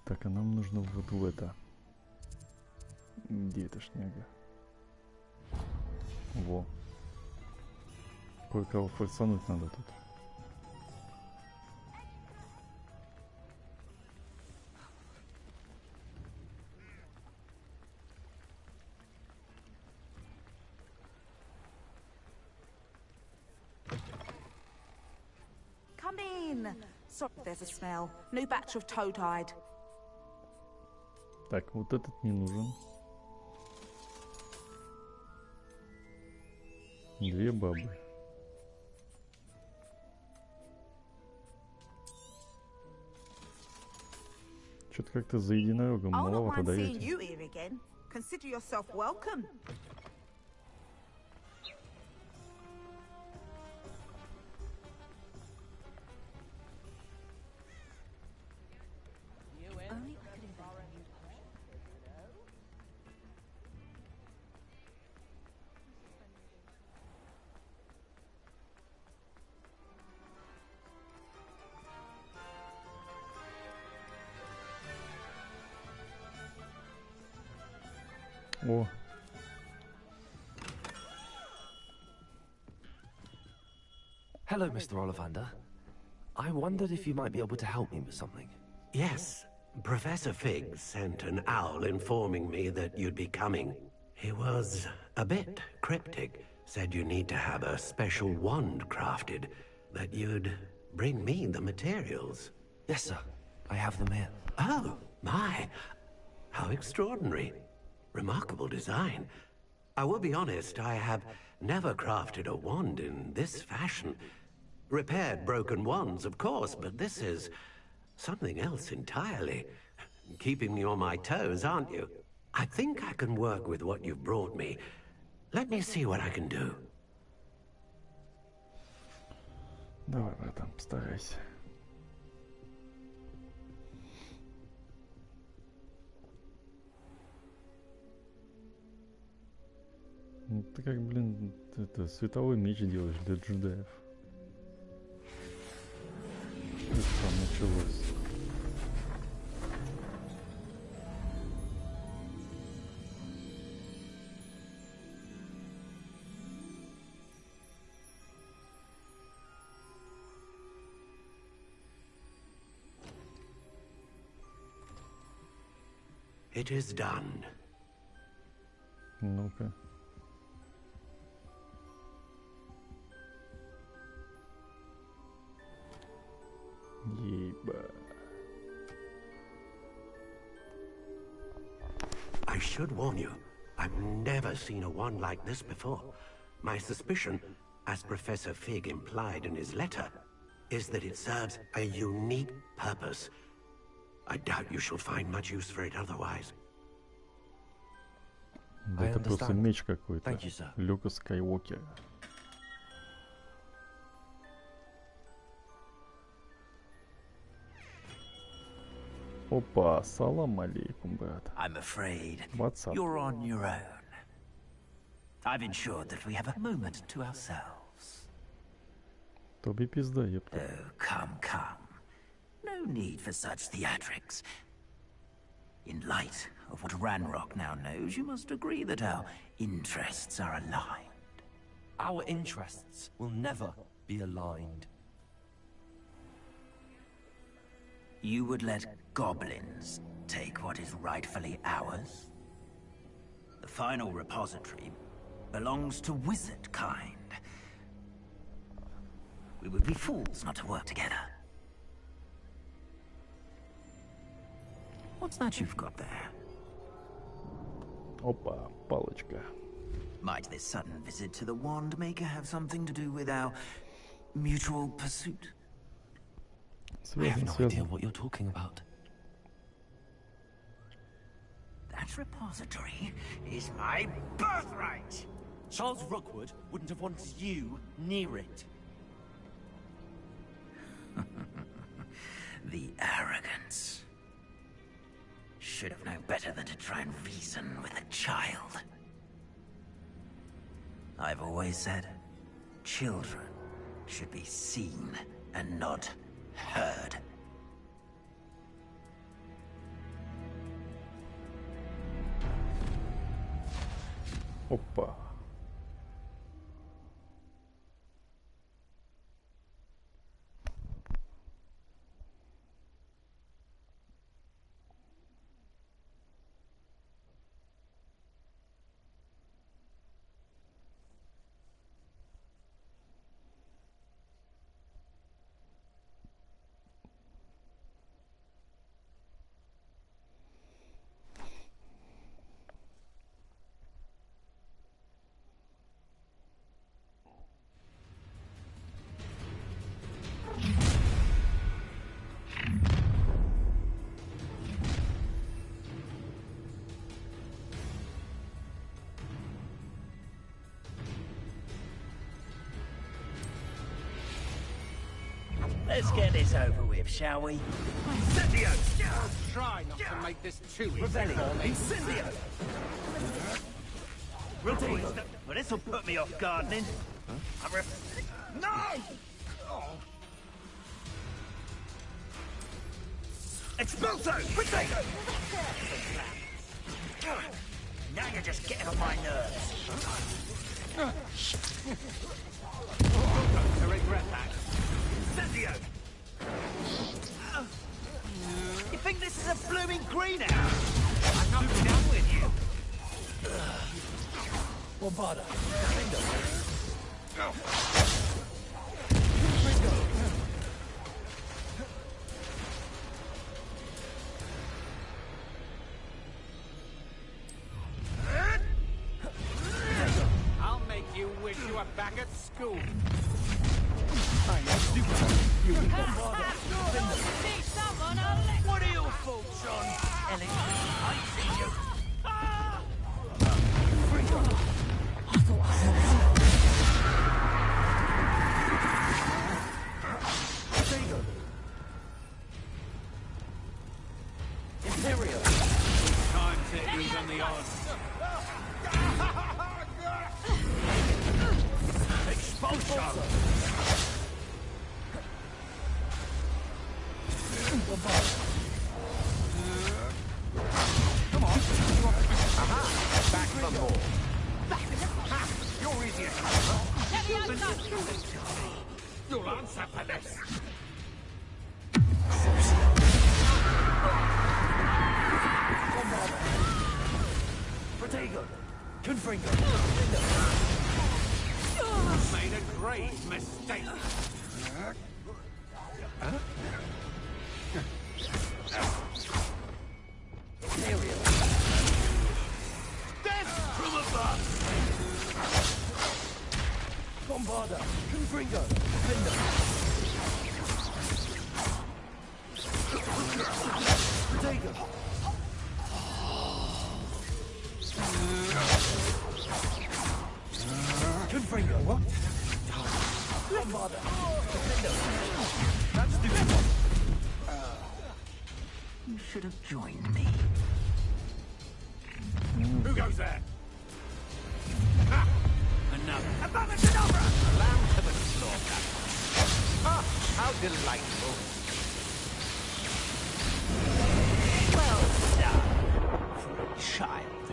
Так, а нам нужно вот в это. Где эта шняга? Во. Кое-кого форсануть надо тут. Come in. Sorry, there's a smell. New batch of toad-hide. Так, вот этот не нужен. Две бабы. Что-то как-то за единорогом маловато даете. Consider yourself welcome. О. Hello, Mr. Ollivander. I wondered if you might be able to help me with something. Yes, Professor Fig sent an owl informing me that you'd be coming. He was a bit cryptic, said you need to have a special wand crafted, that you'd bring me the materials. Yes, sir. I have them here. Oh, my. How extraordinary. Remarkable design. I will be honest, I have never crafted a wand in this fashion. Repaired broken wands, of course, but this is something else entirely. Keeping me on my toes, aren't you? I think I can work with what you've brought me. Let me see what I can do. Давай, братан, постарайся. Ты как, блин, это световой меч делаешь для джедаев. Что там началось? It is done. Ну-ка. Еба. I should warn you, I've never seen a wand like this before. My suspicion, as Professor Fig implied in his letter, is that it serves a unique purpose. I doubt you shall find much use for it otherwise. Да это просто меч какой-то. Люка Скайуокера. Опа, салам алейкум, брат. I'm afraid What's up? you're on your own. I've ensured that we have a moment to ourselves. Тоби пизда, епта. Oh, come, come. No need for such theatrics. In light of what Ranrock now knows, you must agree that our interests are aligned. Our interests will never be aligned. You would let goblins take what is rightfully ours? The final repository belongs to wizard kind. We would be fools not to work together. What's that you've got there? Опа, палочка. Might this sudden visit to the Wand Maker have something to do with our mutual pursuit? I have no idea what you're talking about. That repository is my birthright! Charles Rookwood wouldn't have wanted you near it. The arrogance. Should have known better than to try and reason with a child. I've always said, children should be seen and not heard. Опа. Let's get this over with, shall we? Incendio! Try not to make this too easy for me. Incendio! Well, this'll put me off gardening. No! Expulso! Potato! Now you're just getting on my nerves. To regret that. Incendio! You think this is a blooming greenhouse? I'm not done with you. Bombarda. I'll make you wish you were back at school. What are your faults, John? Ellie, I see you. Imperial. Time takers on the odds. Expulso! Come on. Aha! Back for more. You're easy as you'll answer for this. Protego! Confringo! Made a grave mistake. Imperial! Death from above! Bombarda! Confringo! Defender! Protego! Confringo! What? Bombarda! Defender! That's stupid! You should have joined me. Who goes there? Ha! Another. Above and Tenobra! Lamb to the slaughter. Ah, how delightful. Well done, for a child.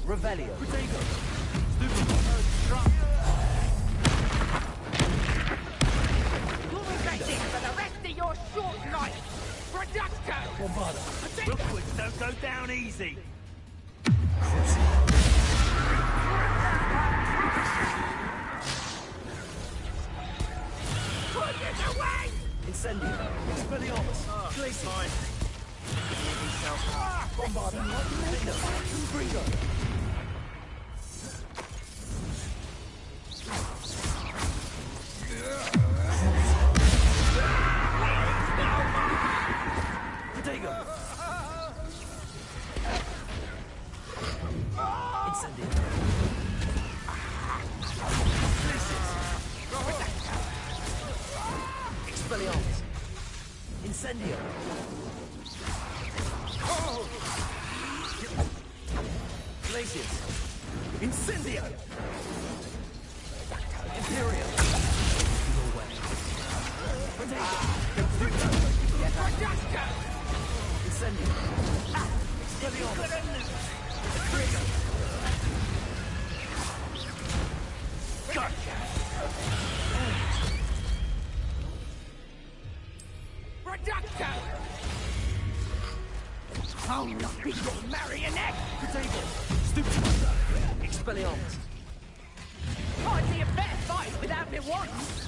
Revelio! Protego! Bombarder! Rookwoods don't go down easy! Put it away! Incendio! Expelliarmus! Glacier! Bombarder! Confringo! Protego! Incendio! Expelliarmus! Incendio! Glaciers! Incendio! Imperial! Your way! Incendio! Expelliarmus! Trigger! Gotcha! Reducto! I'll not be your marionette! Potato! Stupid! Expelliarmus! Hardly a fair fight without me once!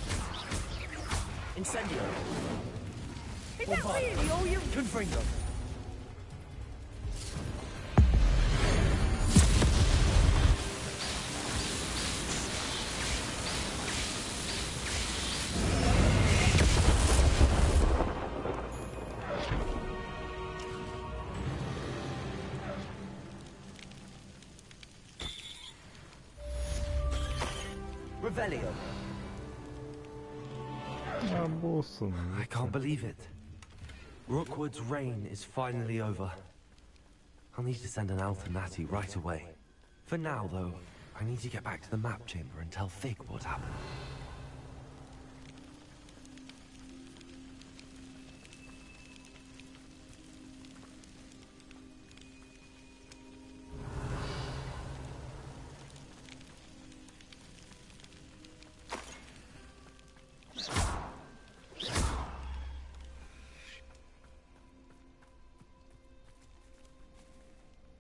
Incendio! Is that really all you... Confringo! Revelio. I can't believe it. Rookwood's reign is finally over. I'll need to send an alternati right away. For now, though, I need to get back to the map chamber and tell Fig what happened.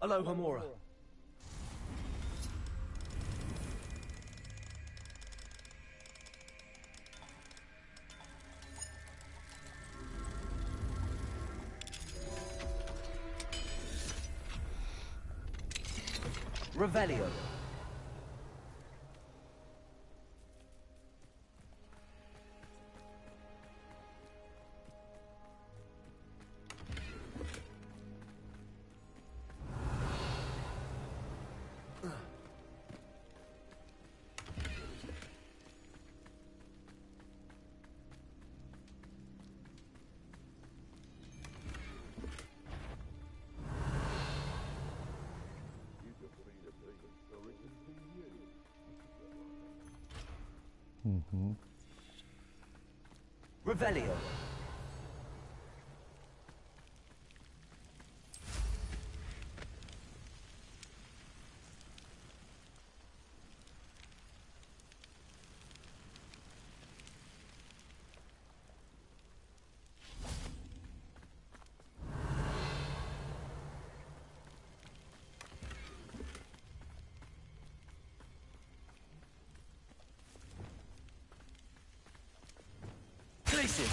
Hello, Hamura. Revelio. Revelio. Places.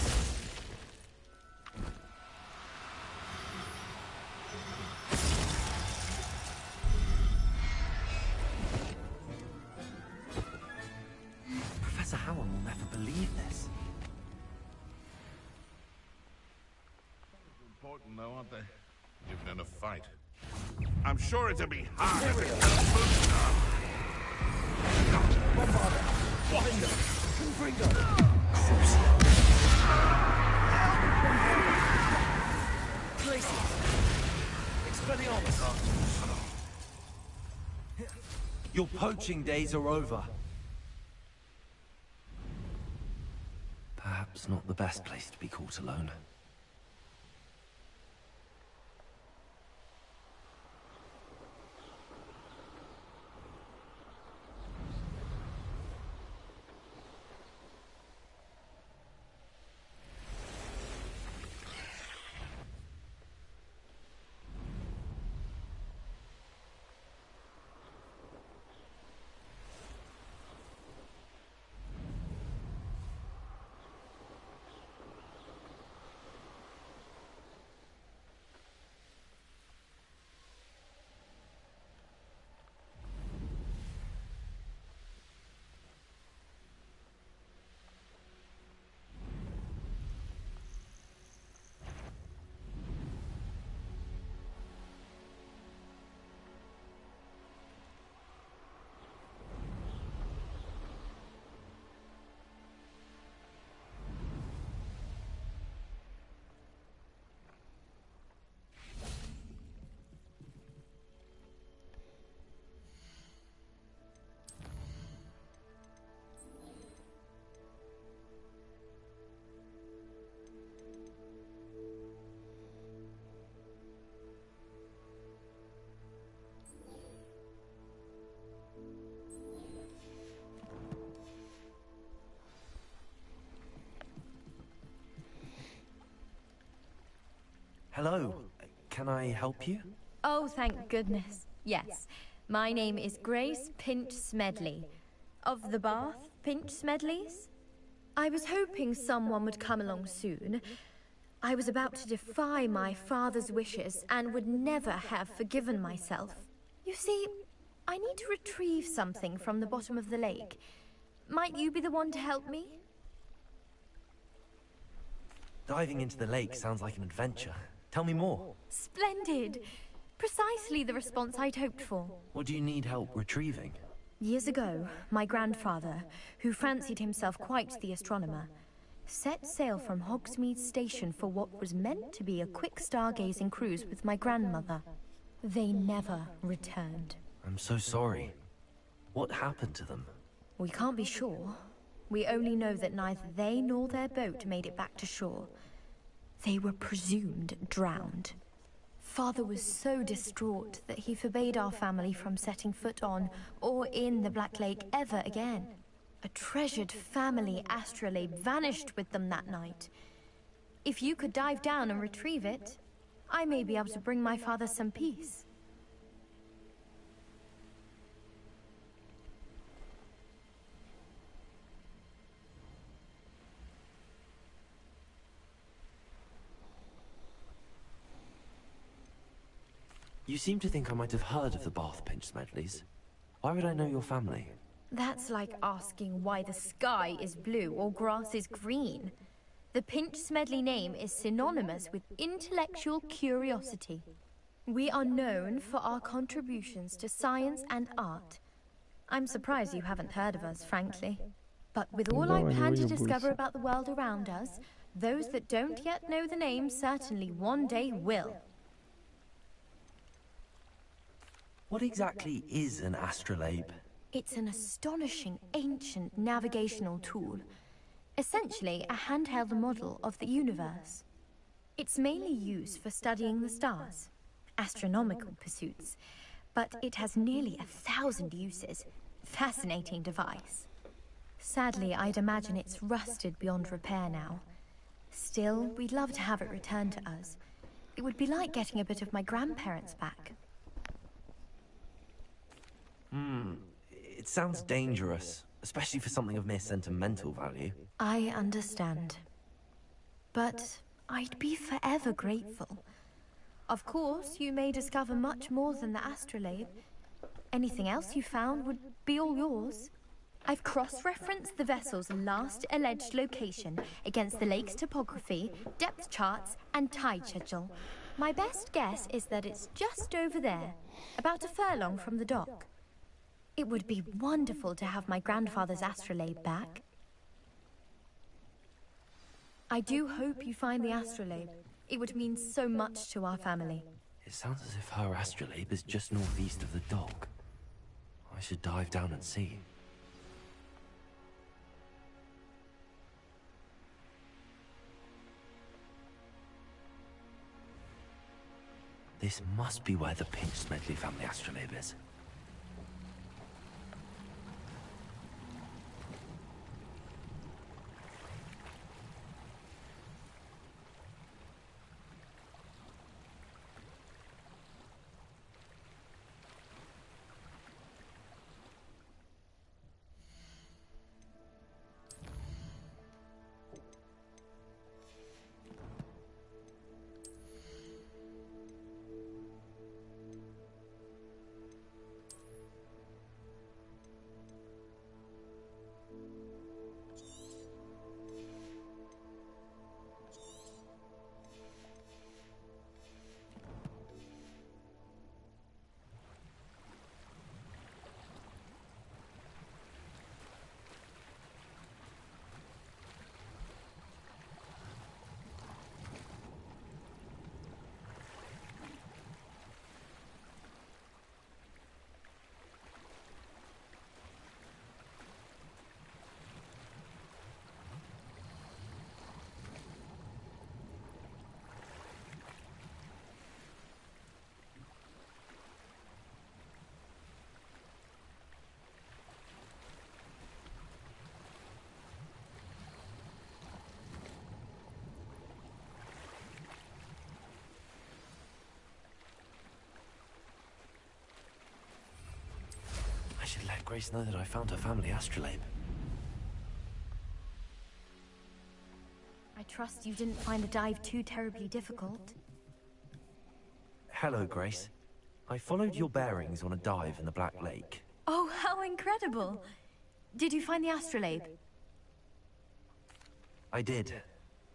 Professor Howell will never believe this. Important though, aren't they? Even in a fight. I'm sure it'll be hard. Bombarder! Wander! Confringo! Your poaching days are over. Perhaps not the best place to be caught alone. Hello. Can I help you? Oh, thank goodness. Yes. My name is Grace Pinch Smedley. Of the Bath Pinch Smedleys? I was hoping someone would come along soon. I was about to defy my father's wishes and would never have forgiven myself. You see, I need to retrieve something from the bottom of the lake. Might you be the one to help me? Diving into the lake sounds like an adventure. Tell me more. Splendid! Precisely the response I'd hoped for. What do you need help retrieving? Years ago, my grandfather, who fancied himself quite the astronomer, set sail from Hogsmeade Station for what was meant to be a quick stargazing cruise with my grandmother. They never returned. I'm so sorry. What happened to them? We can't be sure. We only know that neither they nor their boat made it back to shore. They were presumed drowned. Father was so distraught that he forbade our family from setting foot on or in the Black Lake ever again. A treasured family astrolabe vanished with them that night. If you could dive down and retrieve it, I may be able to bring my father some peace. You seem to think I might have heard of the Bath Pinch Smedleys. Why would I know your family? That's like asking why the sky is blue or grass is green. The Pinch Smedley name is synonymous with intellectual curiosity. We are known for our contributions to science and art. I'm surprised you haven't heard of us, frankly. But with all I plan to discover about the world around us, those that don't yet know the name certainly one day will. What exactly is an astrolabe? It's an astonishing ancient navigational tool. Essentially, a handheld model of the universe. It's mainly used for studying the stars, astronomical pursuits, but it has nearly 1,000 uses. Fascinating device. Sadly, I'd imagine it's rusted beyond repair now. Still, we'd love to have it returned to us. It would be like getting a bit of my grandparents back. It sounds dangerous, especially for something of mere sentimental value. I understand. But I'd be forever grateful. Of course, you may discover much more than the astrolabe. Anything else you found would be all yours. I've cross-referenced the vessel's last alleged location against the lake's topography, depth charts, and tide schedule. My best guess is that it's just over there, about a furlong from the dock. It would be wonderful to have my grandfather's astrolabe back. I do hope you find the astrolabe. It would mean so much to our family. It sounds as if her astrolabe is just northeast of the dock. I should dive down and see. This must be where the Pinch Smedley family astrolabe is. Grace know that I found her family astrolabe? I trust you didn't find the dive too terribly difficult. Hello, Grace. I followed your bearings on a dive in the Black Lake. Oh, how incredible! Did you find the astrolabe? I did.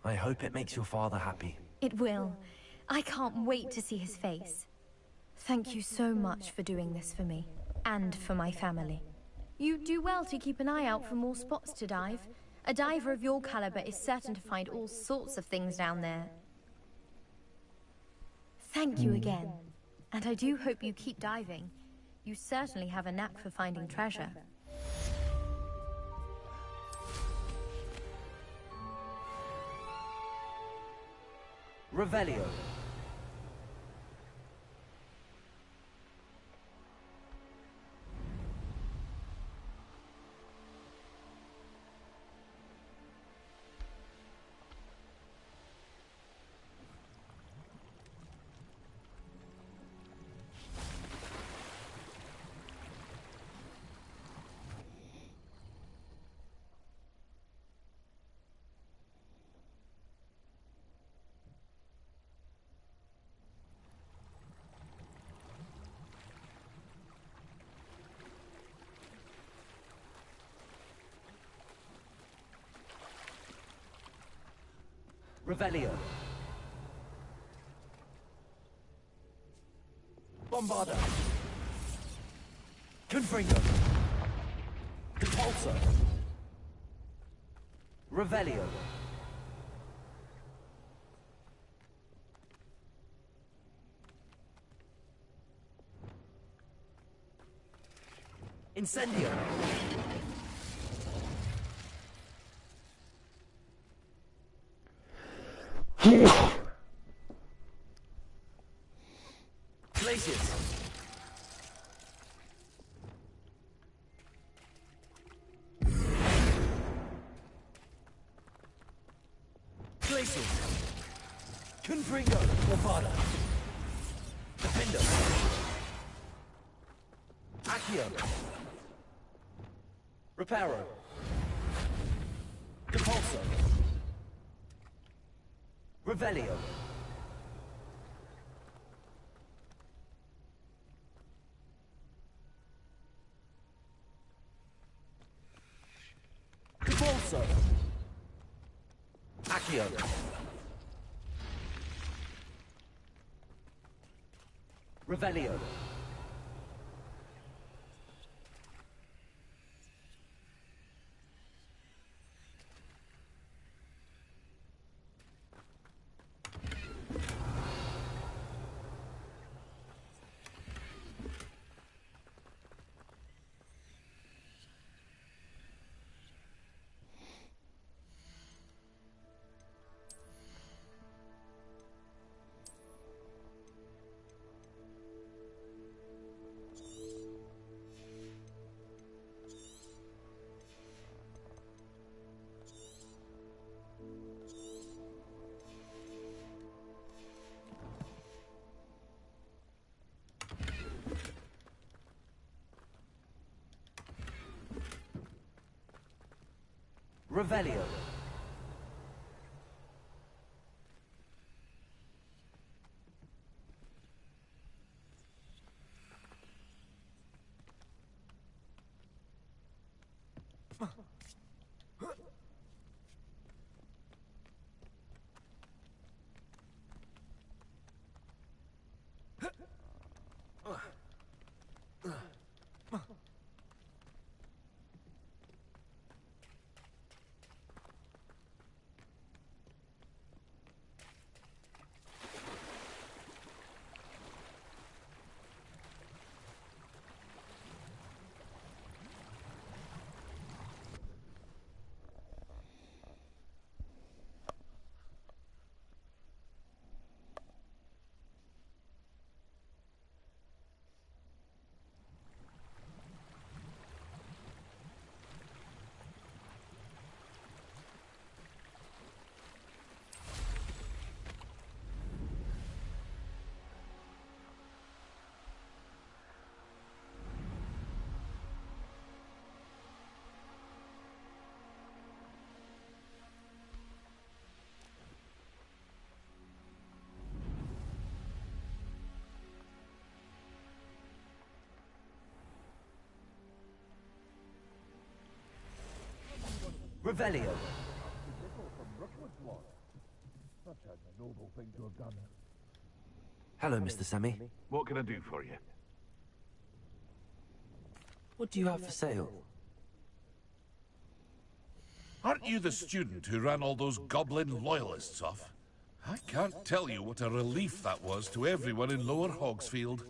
I hope it makes your father happy. It will. I can't wait to see his face. Thank you so much for doing this for me, and for my family. You do well to keep an eye out for more spots to dive. A diver of your caliber is certain to find all sorts of things down there. Thank you again. And I do hope you keep diving. You certainly have a knack for finding treasure. Revelio. Revelio. Bombarda. Confringo. Compulsor. Revelio. Incendio. Glaciers. Glaciers. Confringo. Bombarda. Defender. Accio. Reparo. Compulsor. Revelio. Compulsor. Accio. Revelio. Revelio. Revelio. Such a noble thing to have done. Hello, Mr. Semi. What can I do for you? What do you have for sale? Aren't you the student who ran all those goblin loyalists off? I can't tell you what a relief that was to everyone in Lower Hogsfield.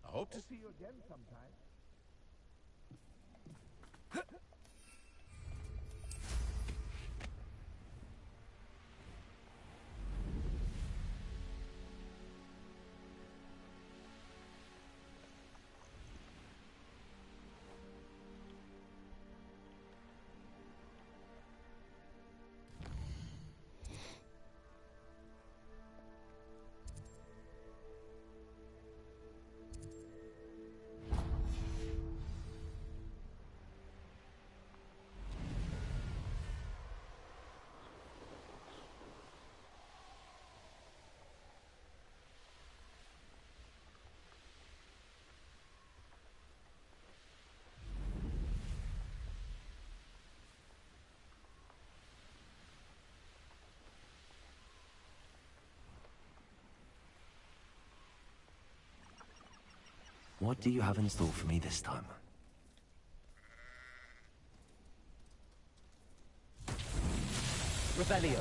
I hope to see you again sometime. What do you have in store for me this time? Revelio.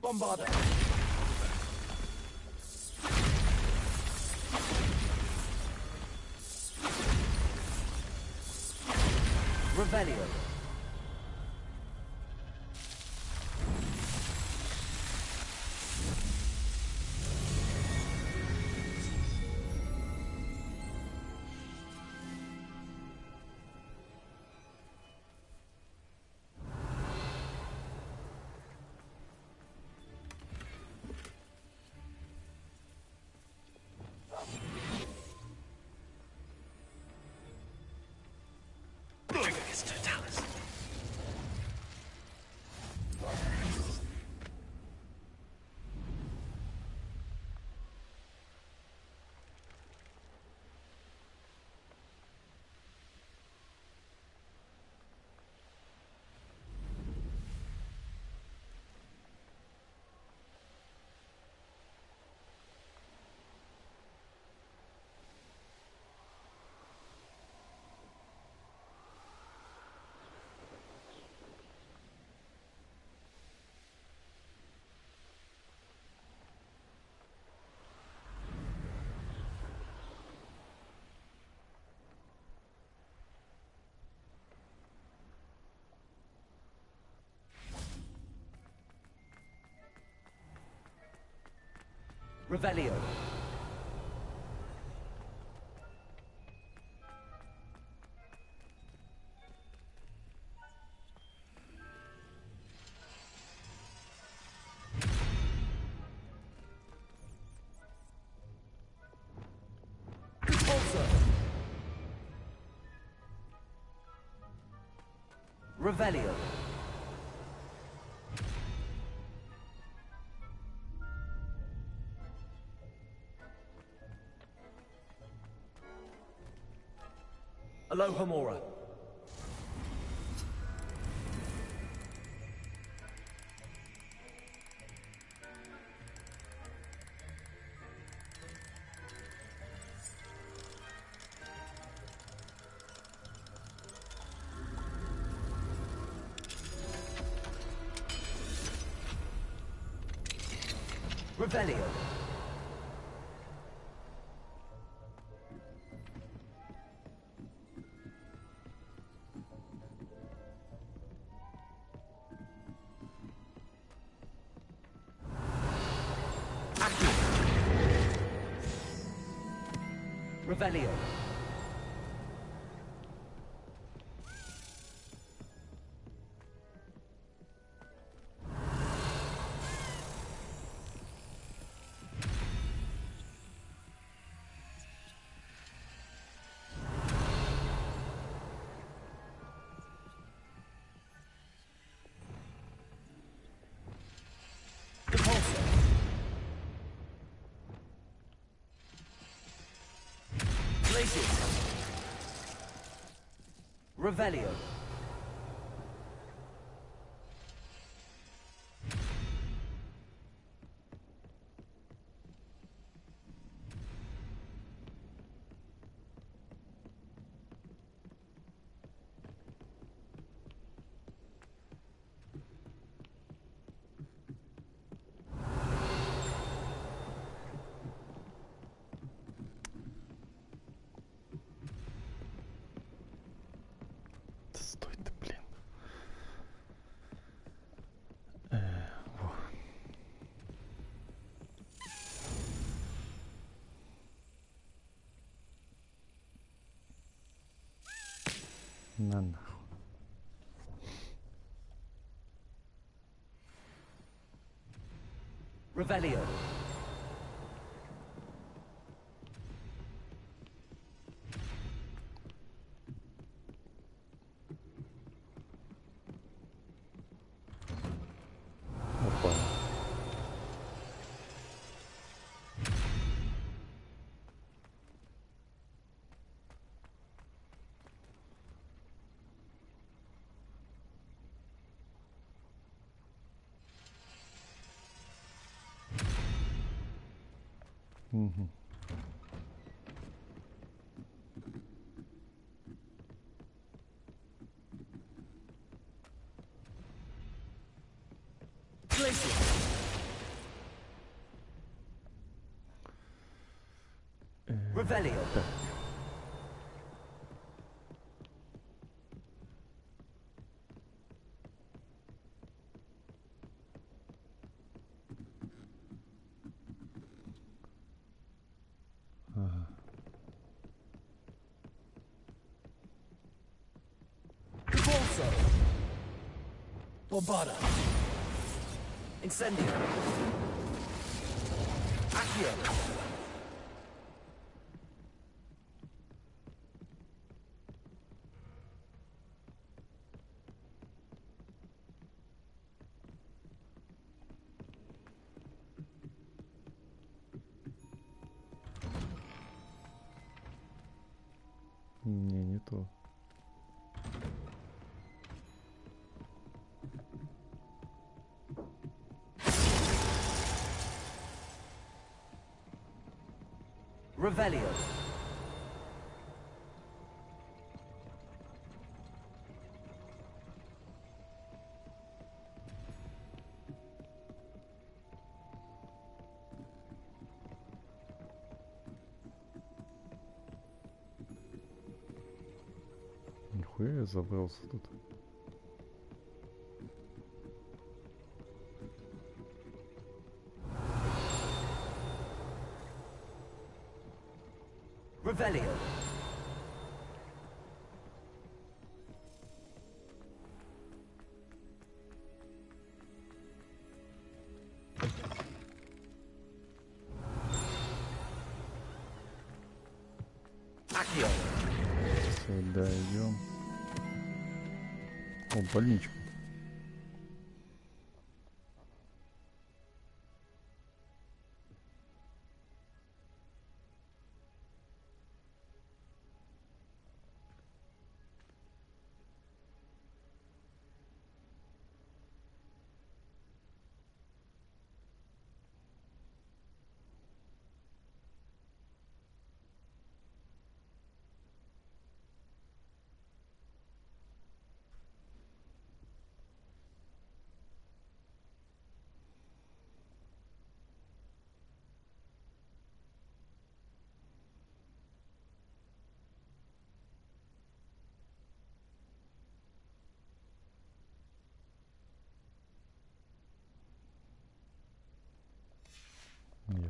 Bombarda. Revelio. Revelio. Revelio. Alohomora. Revelio. Revelio. Revelio. На нахуй. Revelio. Опа. Угу. Revelio. Так. Ага. Bolso. Bombada. Incendio. Accio. Не то. Revelio. Нихуя я забрался тут. Revelio. Accio. Сюда идем. О, больничка.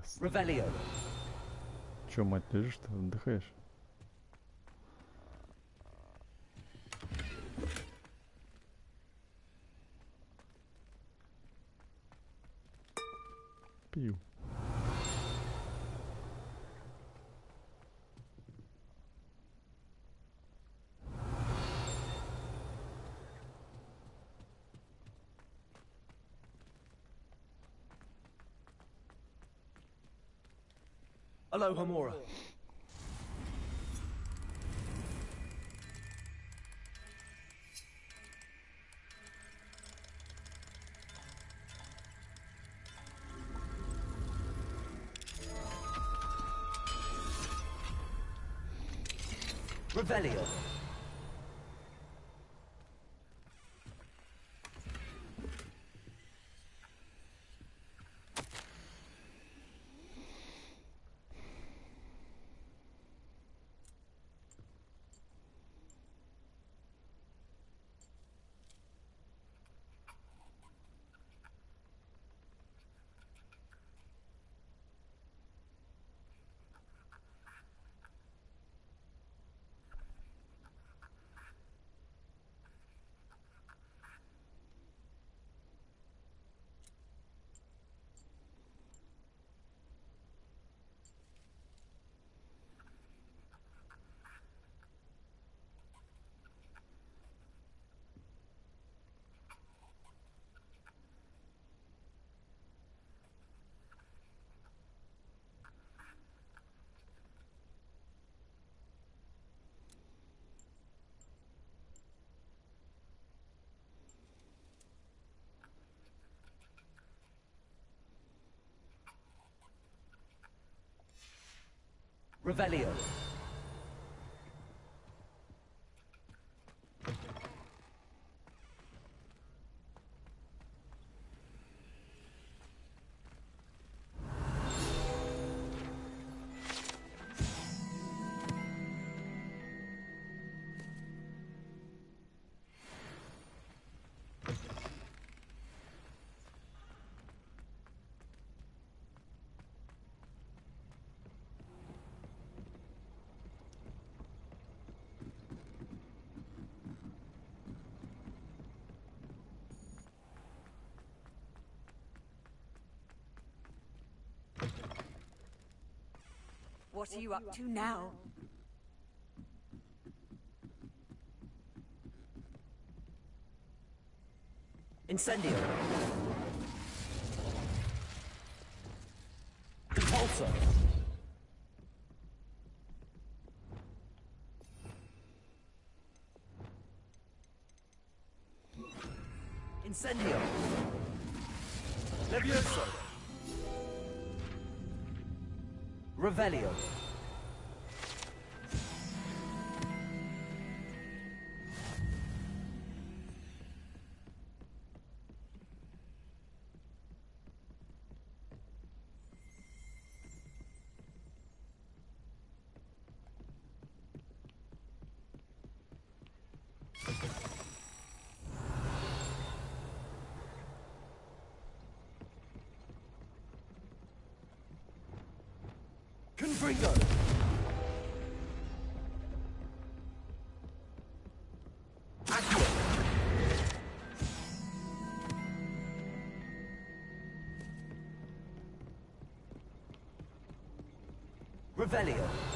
Ясно. Revelio. Че, мать, лежишь-то, отдыхаешь? Пью. Hello, Hamura. Revelio. Revelio. What are you up to now? Incendio. Compulsor. Incendio. Levioso. Revelio. Confringo. Accio. Revelio.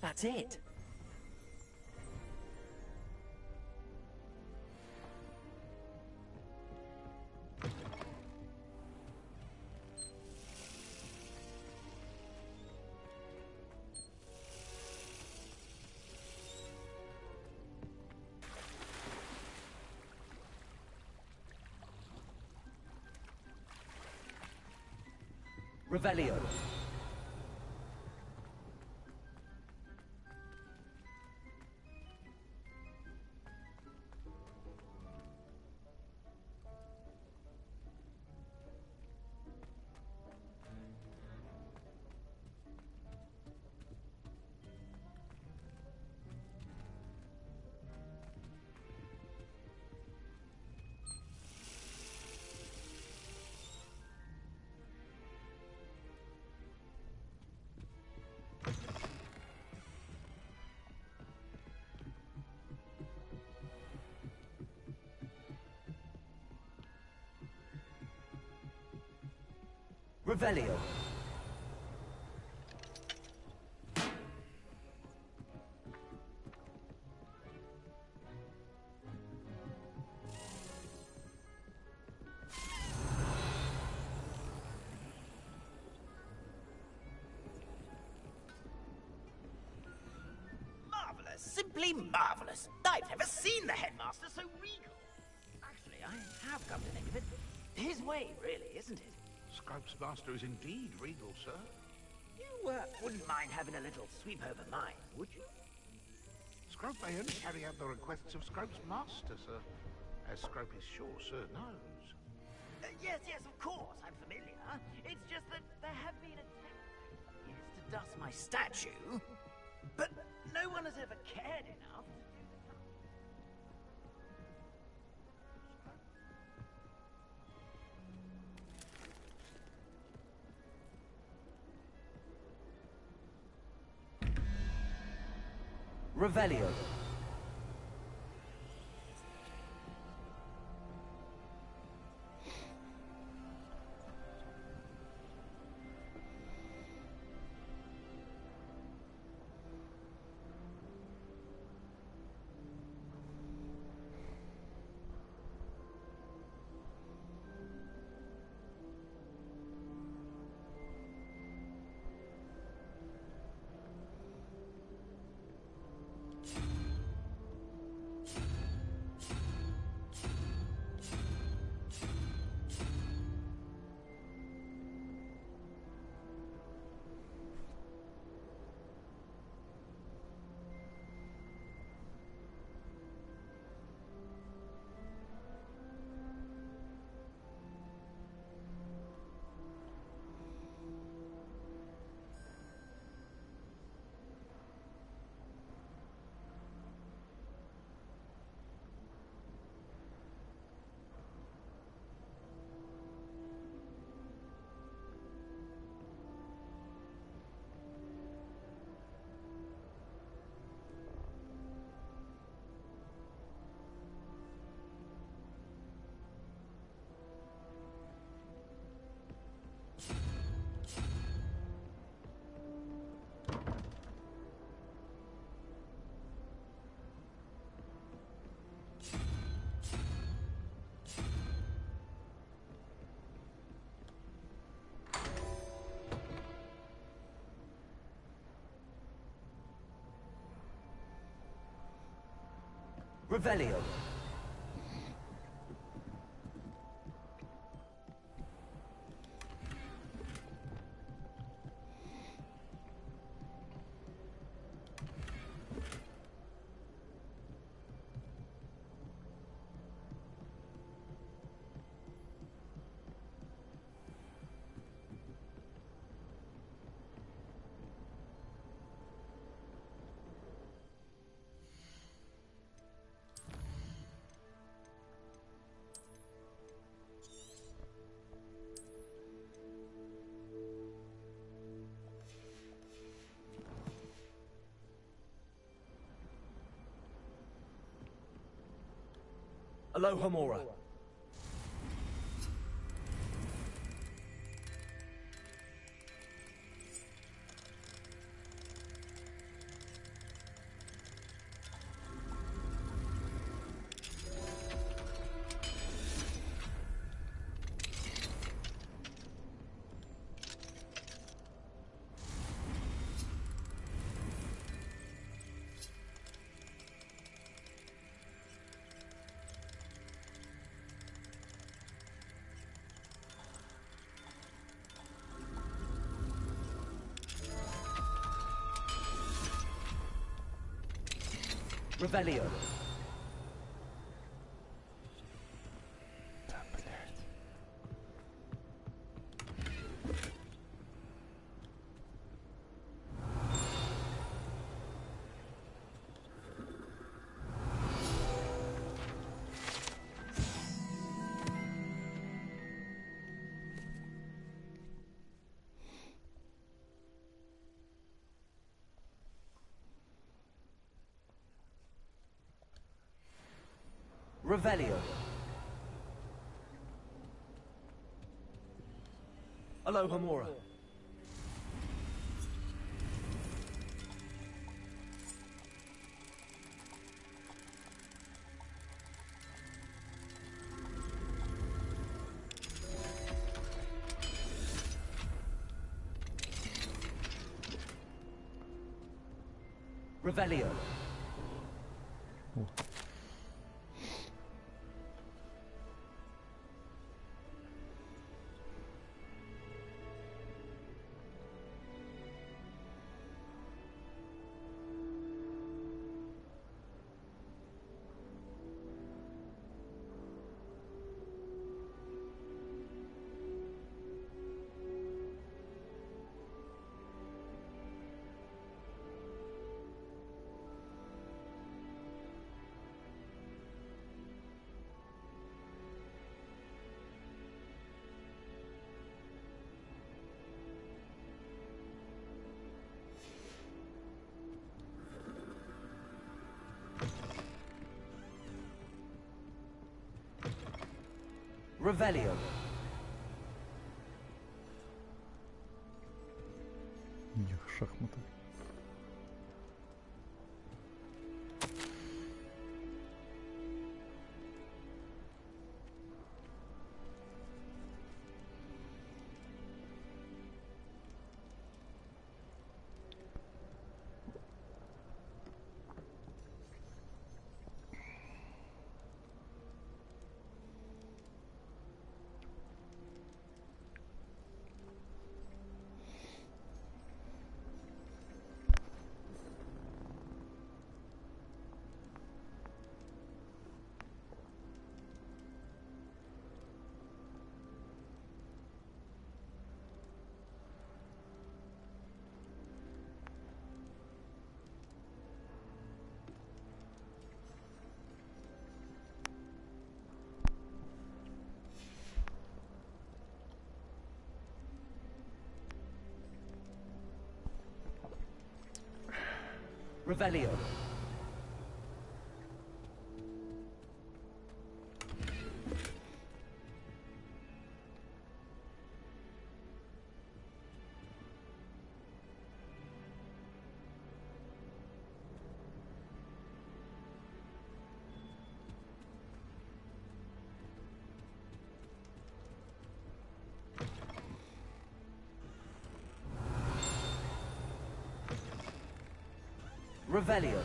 That's it. Revelio. Revelio. Marvelous, simply marvelous. I've never seen the headmaster so regal. Actually, I have come to think of it. His way, really, isn't it? Scrope's master is indeed regal, sir. You wouldn't mind having a little sweep over mine, would you? Scrope may only carry out the requests of Scrope's master, sir. As Scrope is sure, sir knows. Yes, of course, I'm familiar. It's just that there have been attempts for years to dust my statue, but no one has ever cared enough to do the job. Revelio. Revelio. Aloha Mora. Revelio. Revelio. Aloha Mora. Revelio. Revelio. Шахматы. Revelio. Revelio.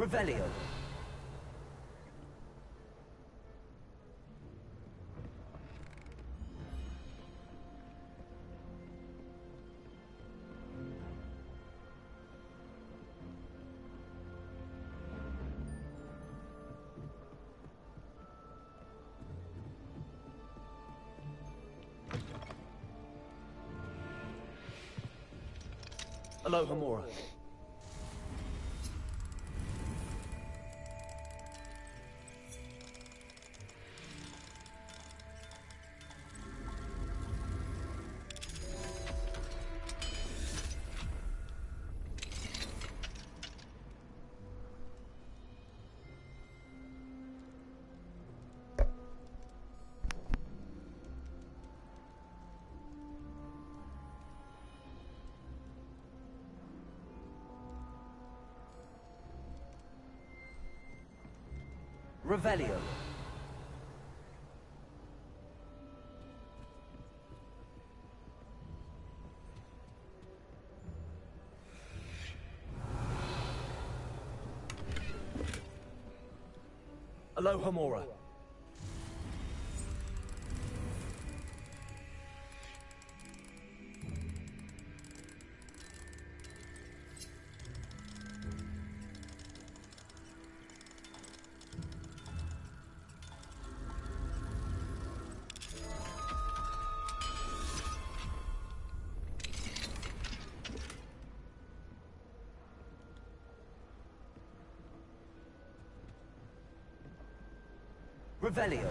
Revelio. Aloha Mora. Revelio. Alohomora. Revelio.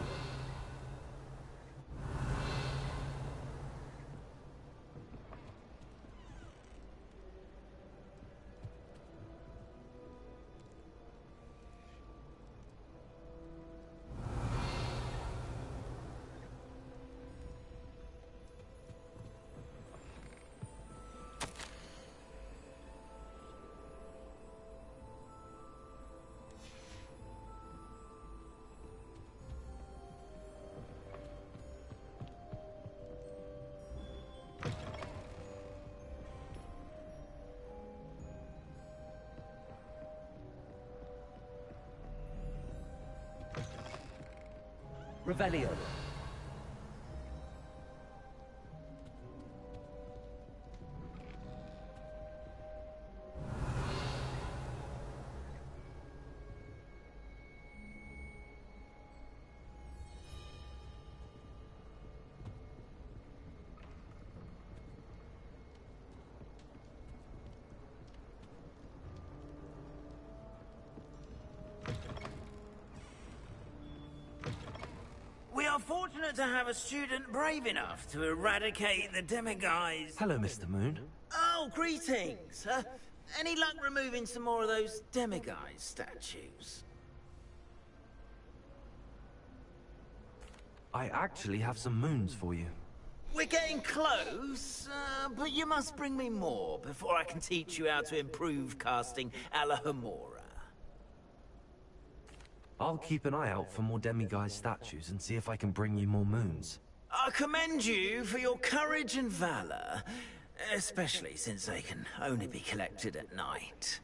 Revelio. Fortunate to have a student brave enough to eradicate the demiguise. Hello, Mr. Moon. Oh, greetings. Any luck removing some more of those demiguise statues? I actually have some moons for you. We're getting close, but you must bring me more before I can teach you how to improve casting Alohomora. I'll keep an eye out for more demiguise statues and see if I can bring you more moons. I commend you for your courage and valor, especially since they can only be collected at night.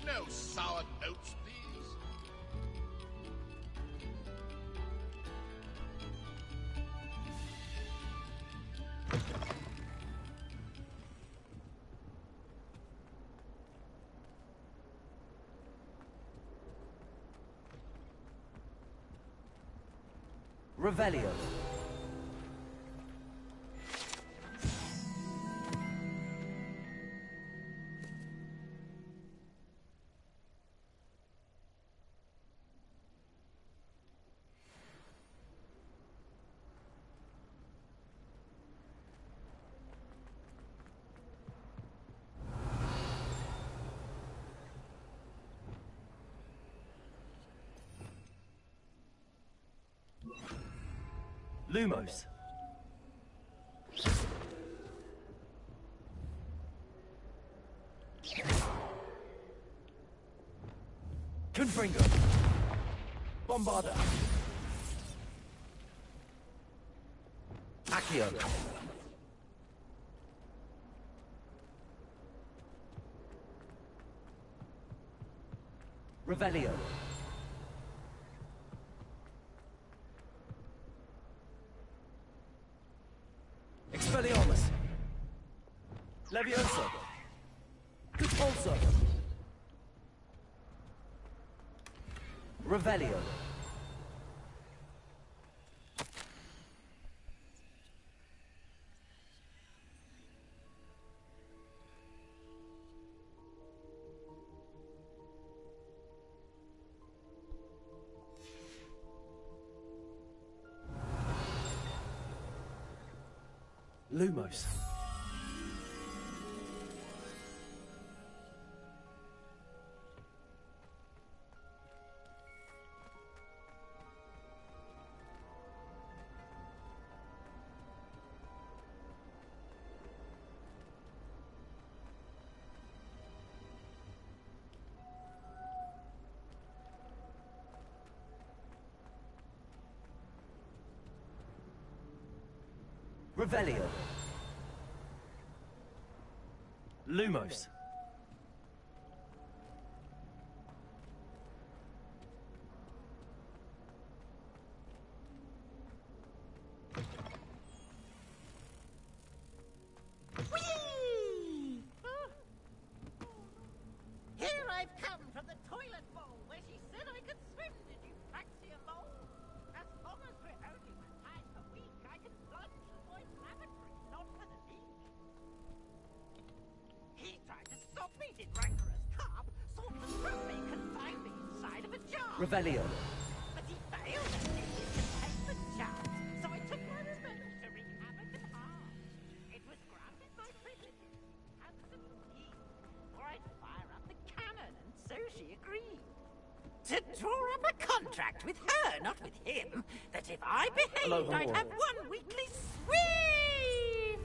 No sour notes, please. Revelio. Lumos. Confringo. Bombarda. Accio. Revelio. Expelliarmus. Levioso. Repulso. Revelio. Lumos. Revelio. Lumos. Whee! Here I've come from the toilet bowl where she said I could swim. Did you fancy a mole? As long as we're only baptized a week, I can plunge the boy's lavatory, not for the beach. He tried to stop me, did rancorous carp, sought to throw me, confined me inside of a jar. Revelio. But he failed at it in containment charms, so I took my revenge to wreak havoc and harm. It was granted my privileges, handsome ease, or I'd fire up the cannon, and so she agreed. To draw up a contract with her, not with him, that if I behaved, I'd have one weekly swim!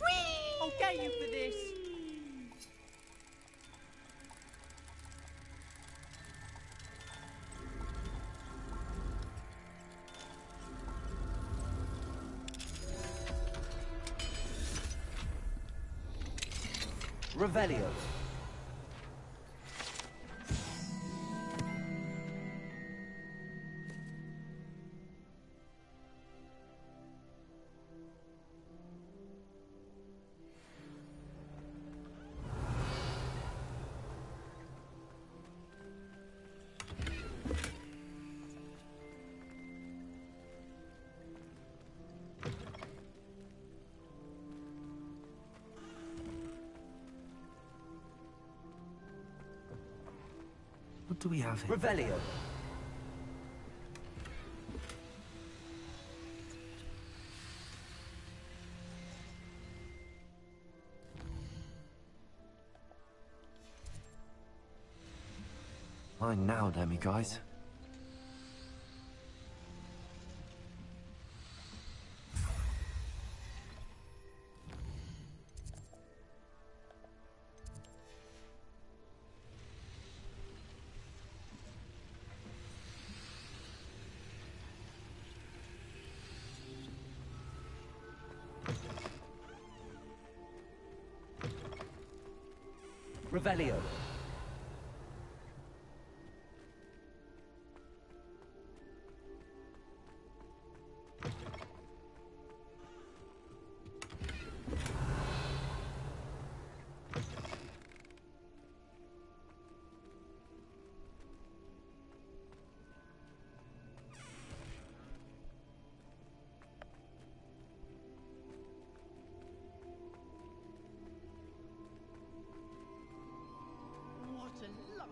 Whee! I'll get you for this. Revelio. What do we have here? Revelio. Mine now, demi-guys. Revelio.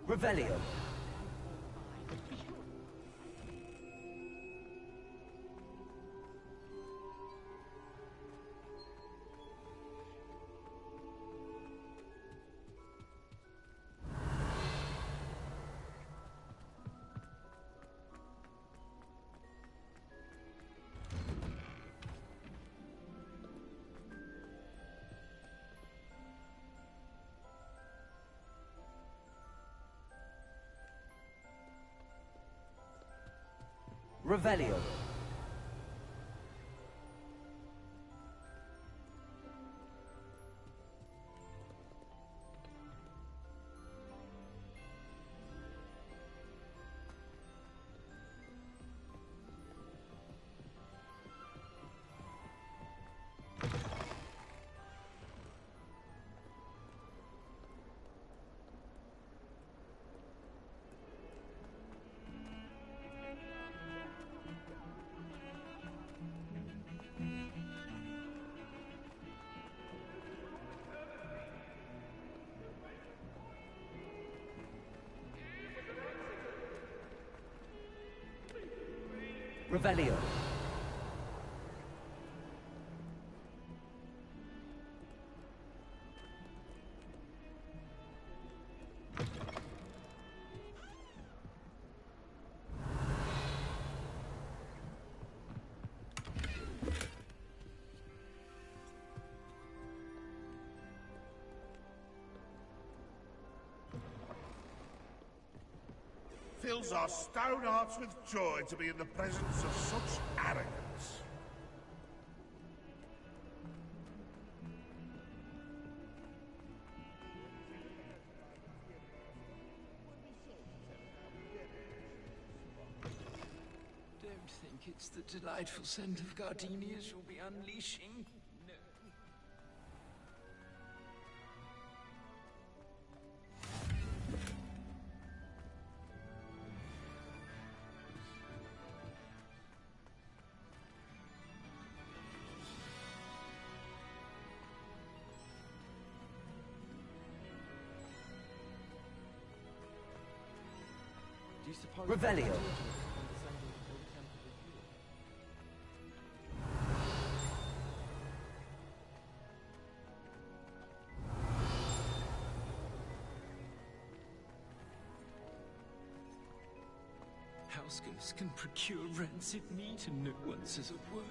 Revelio. Revelio. Revelio. fills our stone hearts with joy to be in the presence of such arrogance. Don't think it's the delightful scent of gardenias you'll be unleashing. No. Revelio. House ghosts can procure rancid meat and no one says a word.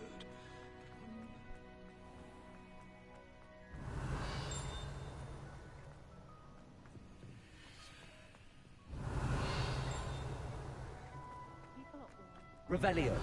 Revelio.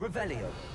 Revelio.